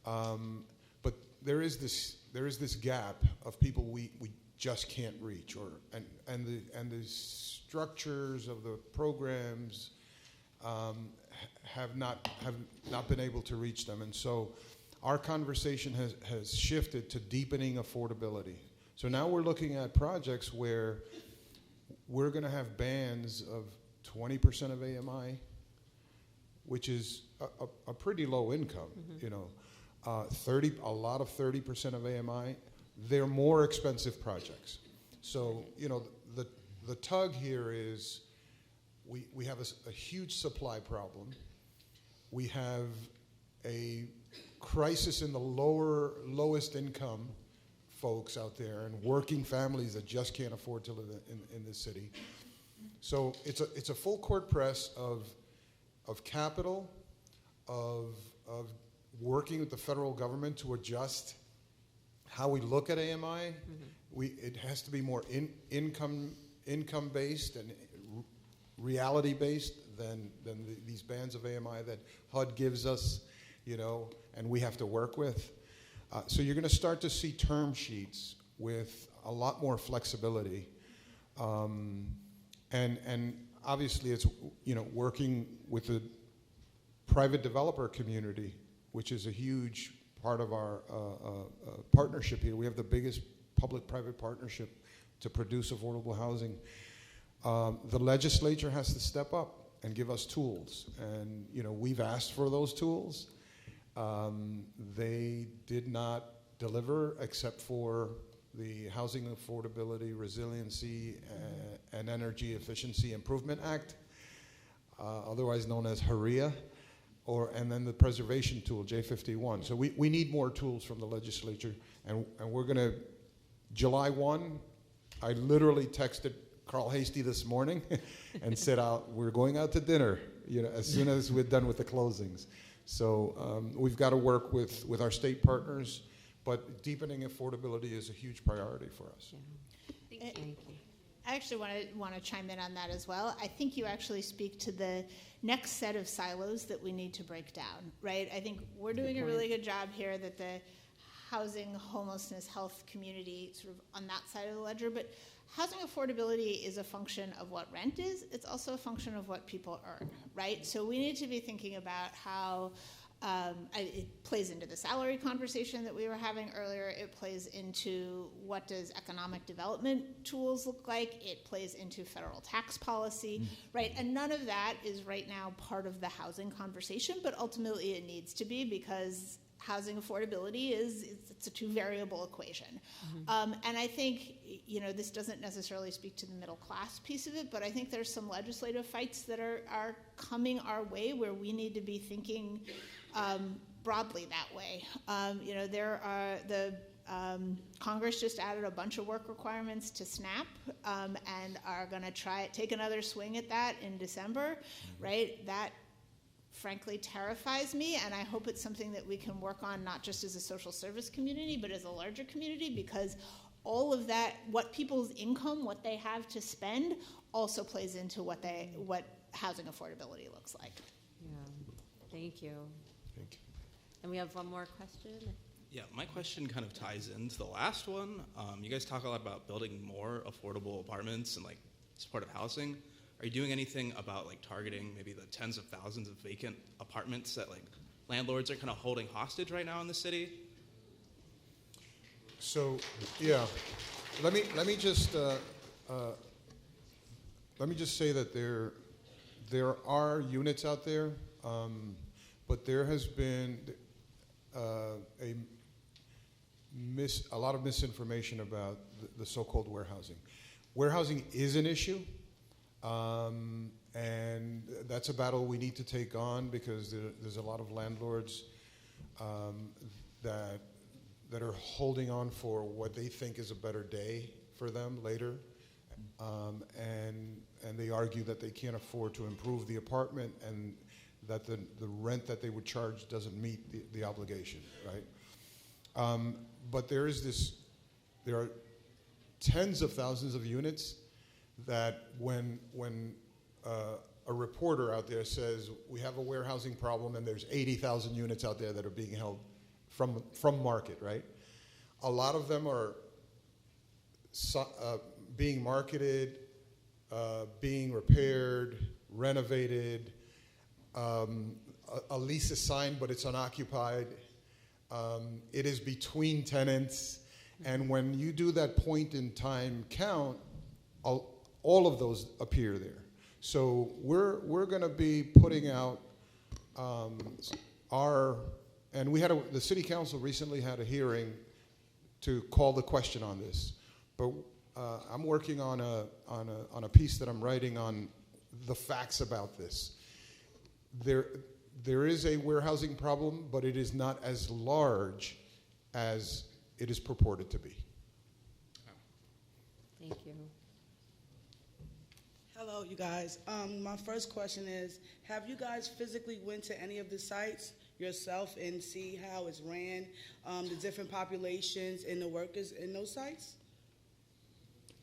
[SPEAKER 2] But there is this gap of people we just can't reach, and the structures of the programs have not been able to reach them, and so our conversation has shifted to deepening affordability. So now we're looking at projects where we're going to have bands of 20% of AMI, which is a pretty low income, you know. A lot of 30% of AMI. They're more expensive projects. So, you know, the tug here is we have a huge supply problem. We have a crisis in the lowest income folks out there and working families that just can't afford to live in this city. So it's a full court press of capital, of working with the federal government to adjust how we look at AMI. It has to be more income based and reality based than these bands of AMI that HUD gives us, you know, and we have to work with. So you're going to start to see term sheets with a lot more flexibility, and obviously it's, you know, working with the private developer community, which is a huge part of our partnership here. We have the biggest public-private partnership to produce affordable housing. The legislature has to step up and give us tools, and, you know, we've asked for those tools. They did not deliver except for the Housing Affordability, Resiliency, and Energy Efficiency Improvement Act, otherwise known as HREA. And then the preservation tool, J51. So we need more tools from the legislature, and we're going to, July 1, I literally texted Carl Hasty this morning and said, we're going out to dinner, you know, as soon as we're done with the closings. So we've got to work with our state partners, but deepening affordability is a huge priority for us.
[SPEAKER 8] Yeah. Thank you.
[SPEAKER 3] I actually want to chime in on that as well. I think you actually speak to the next set of silos that we need to break down, right? I think we're doing a really good job here that the housing, homelessness, health community sort of on that side of the ledger, but housing affordability is a function of what rent is. It's also a function of what people earn, right? So we need to be thinking about how it plays into the salary conversation that we were having earlier. It plays into what does economic development tools look like. It plays into federal tax policy, right? And none of that is right now part of the housing conversation, but ultimately it needs to be, because housing affordability it's a two-variable equation. And I think, you know, this doesn't necessarily speak to the middle class piece of it, but I think there's some legislative fights that are coming our way where we need to be thinking broadly that way. You know, there are Congress just added a bunch of work requirements to SNAP, and are going to take another swing at that in December, right? That frankly terrifies me, and I hope it's something that we can work on not just as a social service community, but as a larger community, because all of that, what people's income, what they have to spend, also plays into what housing affordability looks like.
[SPEAKER 1] Yeah, thank you.
[SPEAKER 2] Thank you.
[SPEAKER 1] And we have one more question.
[SPEAKER 9] Yeah, my question kind of ties into the last one. You guys talk a lot about building more affordable apartments and like supportive housing. Are you doing anything about like targeting maybe the tens of thousands of vacant apartments that like landlords are kind of holding hostage right now in the city?
[SPEAKER 2] So yeah, let me just say that there are units out there, but there has been a lot of misinformation about the so-called warehousing. Warehousing is an issue. And that's a battle we need to take on, because there's a lot of landlords that that are holding on for what they think is a better day for them later, and they argue that they can't afford to improve the apartment and that the rent that they would charge doesn't meet the obligation, right? But there are tens of thousands of units that when a reporter out there says we have a warehousing problem and there's 80,000 units out there that are being held from market, right? A lot of them are being marketed, being repaired, renovated, a lease is signed but it's unoccupied. It is between tenants, and when you do that point in time count, all of those appear there. So we're going to be putting out and the city council recently had a hearing to call the question on this, but I'm working on a piece that I'm writing on the facts about this. There is a warehousing problem, but it is not as large as it is purported to be.
[SPEAKER 1] Thank you.
[SPEAKER 10] Hello, you guys. My first question is, have you guys physically went to any of the sites yourself and see how it's ran, the different populations and the workers in those sites?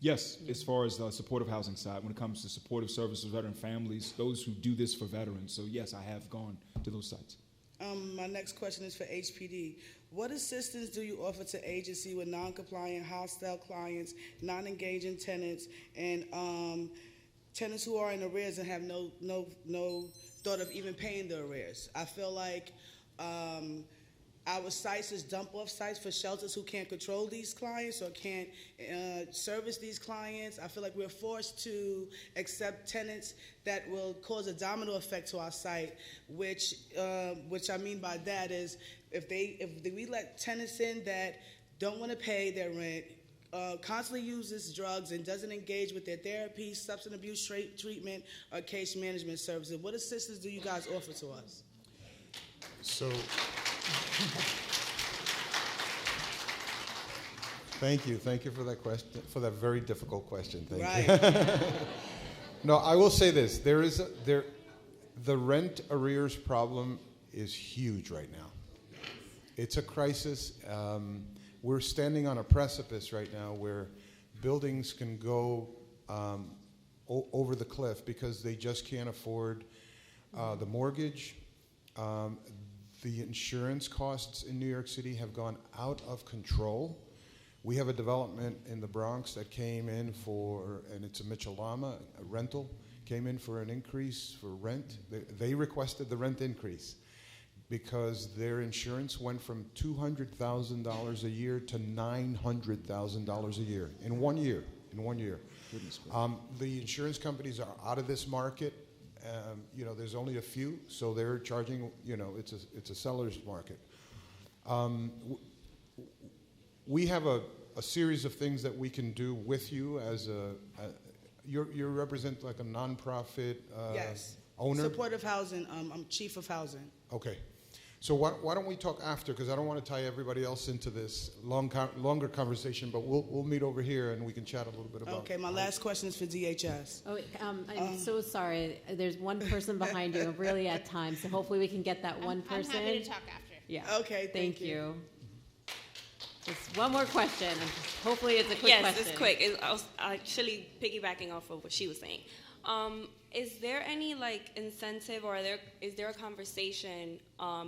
[SPEAKER 5] Yes, as far as the supportive housing side, when it comes to supportive services, veteran families, those who do this for veterans. So yes, I have gone to those sites.
[SPEAKER 10] My next question is for HPD. What assistance do you offer to agency with non-compliant, hostile clients, non-engaging tenants, and tenants who are in arrears and have no thought of even paying the arrears? I feel like our sites is dump-off sites for shelters who can't control these clients or can't service these clients. I feel like we're forced to accept tenants that will cause a domino effect to our site, which I mean by that is if we let tenants in that don't want to pay their rent, constantly uses drugs and doesn't engage with their therapy, substance abuse treatment, or case management services, what assistance do you guys offer to us?
[SPEAKER 2] So, thank you for that question, for that very difficult question. Thank you. No, I will say this: the rent arrears problem is huge right now. It's a crisis. We're standing on a precipice right now where buildings can go over the cliff because they just can't afford the mortgage. The insurance costs in New York City have gone out of control. We have a development in the Bronx that came in and it's a Mitchell-Lama, a rental, came in for an increase for rent. They requested the rent increase because their insurance went from $200,000 a year to $900,000 a year in 1 year. The insurance companies are out of this market. There's only a few, so they're charging. It's a seller's market. We have a series of things that we can do with you as you represent like a nonprofit
[SPEAKER 10] yes.
[SPEAKER 2] Owner.
[SPEAKER 10] Supportive housing. I'm chief of housing.
[SPEAKER 2] Okay. So why don't we talk after? Because I don't want to tie everybody else into this longer conversation. But we'll meet over here and we can chat a little bit about.
[SPEAKER 10] Okay. My last question is for DHS.
[SPEAKER 1] Oh, I'm so sorry. There's one person behind you, really at time. So hopefully we can get that one person.
[SPEAKER 3] I'm happy to talk after.
[SPEAKER 1] Yeah.
[SPEAKER 10] Okay.
[SPEAKER 1] Thank you. Just one more question. And hopefully it's a quick question.
[SPEAKER 11] Yes, it's quick. I was actually piggybacking off of what she was saying. Is there any incentive, or is there a conversation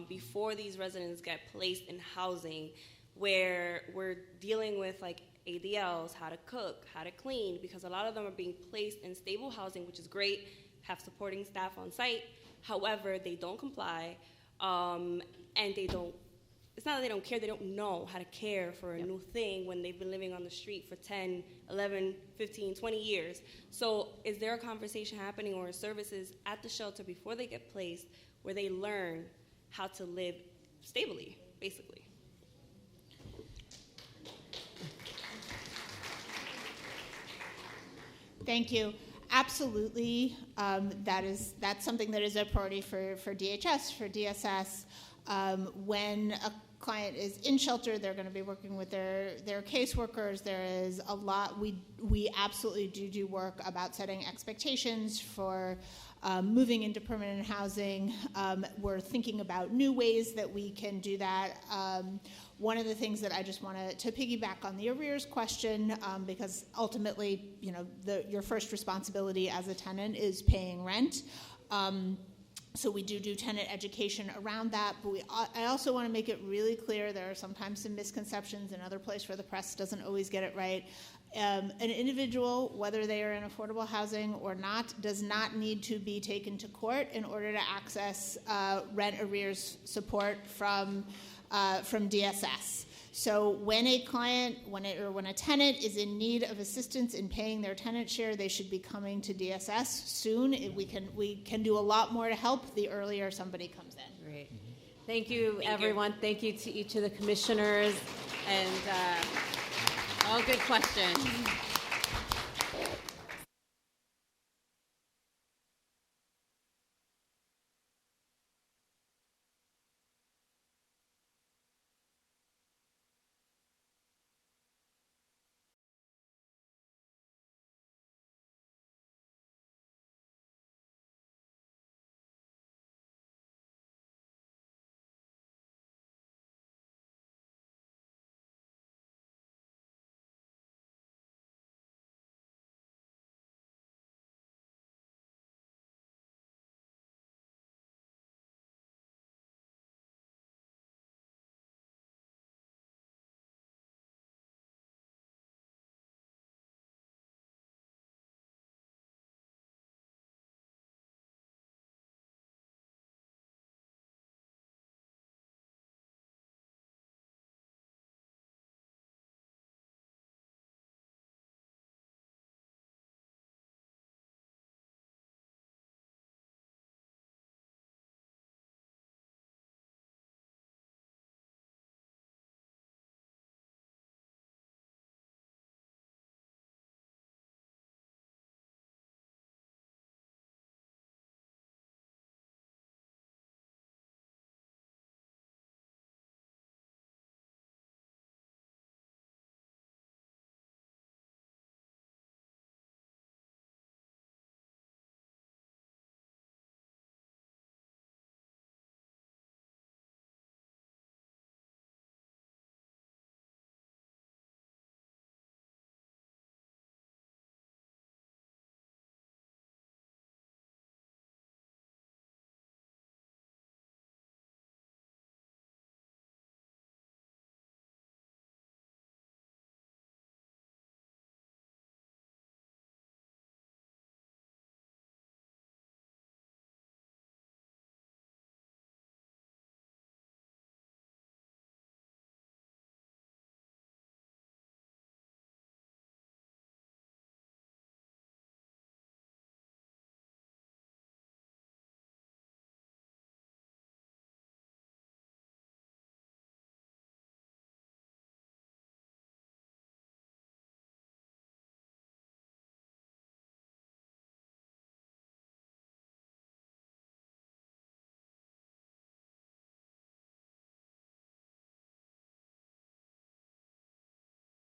[SPEAKER 11] before these residents get placed in housing where we're dealing with ADLs, how to cook, how to clean, because a lot of them are being placed in stable housing, which is great, have supporting staff on site. However, they don't comply, and it's not that they don't care, they don't know how to care for a new thing when they've been living on the street for 10, 11, 15, 20 years. So is there a conversation happening or services at the shelter before they get placed where they learn how to live stably, basically?
[SPEAKER 3] Thank you. Absolutely. That's something that is a priority for DHS, for DSS. When a client is in shelter, they're going to be working with their caseworkers. There is a lot. We absolutely do work about setting expectations for moving into permanent housing. We're thinking about new ways that we can do that. One of the things that I just want to piggyback on the arrears question, because ultimately, your first responsibility as a tenant is paying rent. So we do tenant education around that, but I also want to make it really clear there are sometimes some misconceptions, another place where the press doesn't always get it right. An individual, whether they are in affordable housing or not, does not need to be taken to court in order to access rent arrears support from DSS. So when a client, when a tenant is in need of assistance in paying their tenant share, they should be coming to DSS soon. We can do a lot more to help the earlier somebody comes in.
[SPEAKER 1] Great. Thank you, everyone. Thank you to each of the commissioners, and all good questions.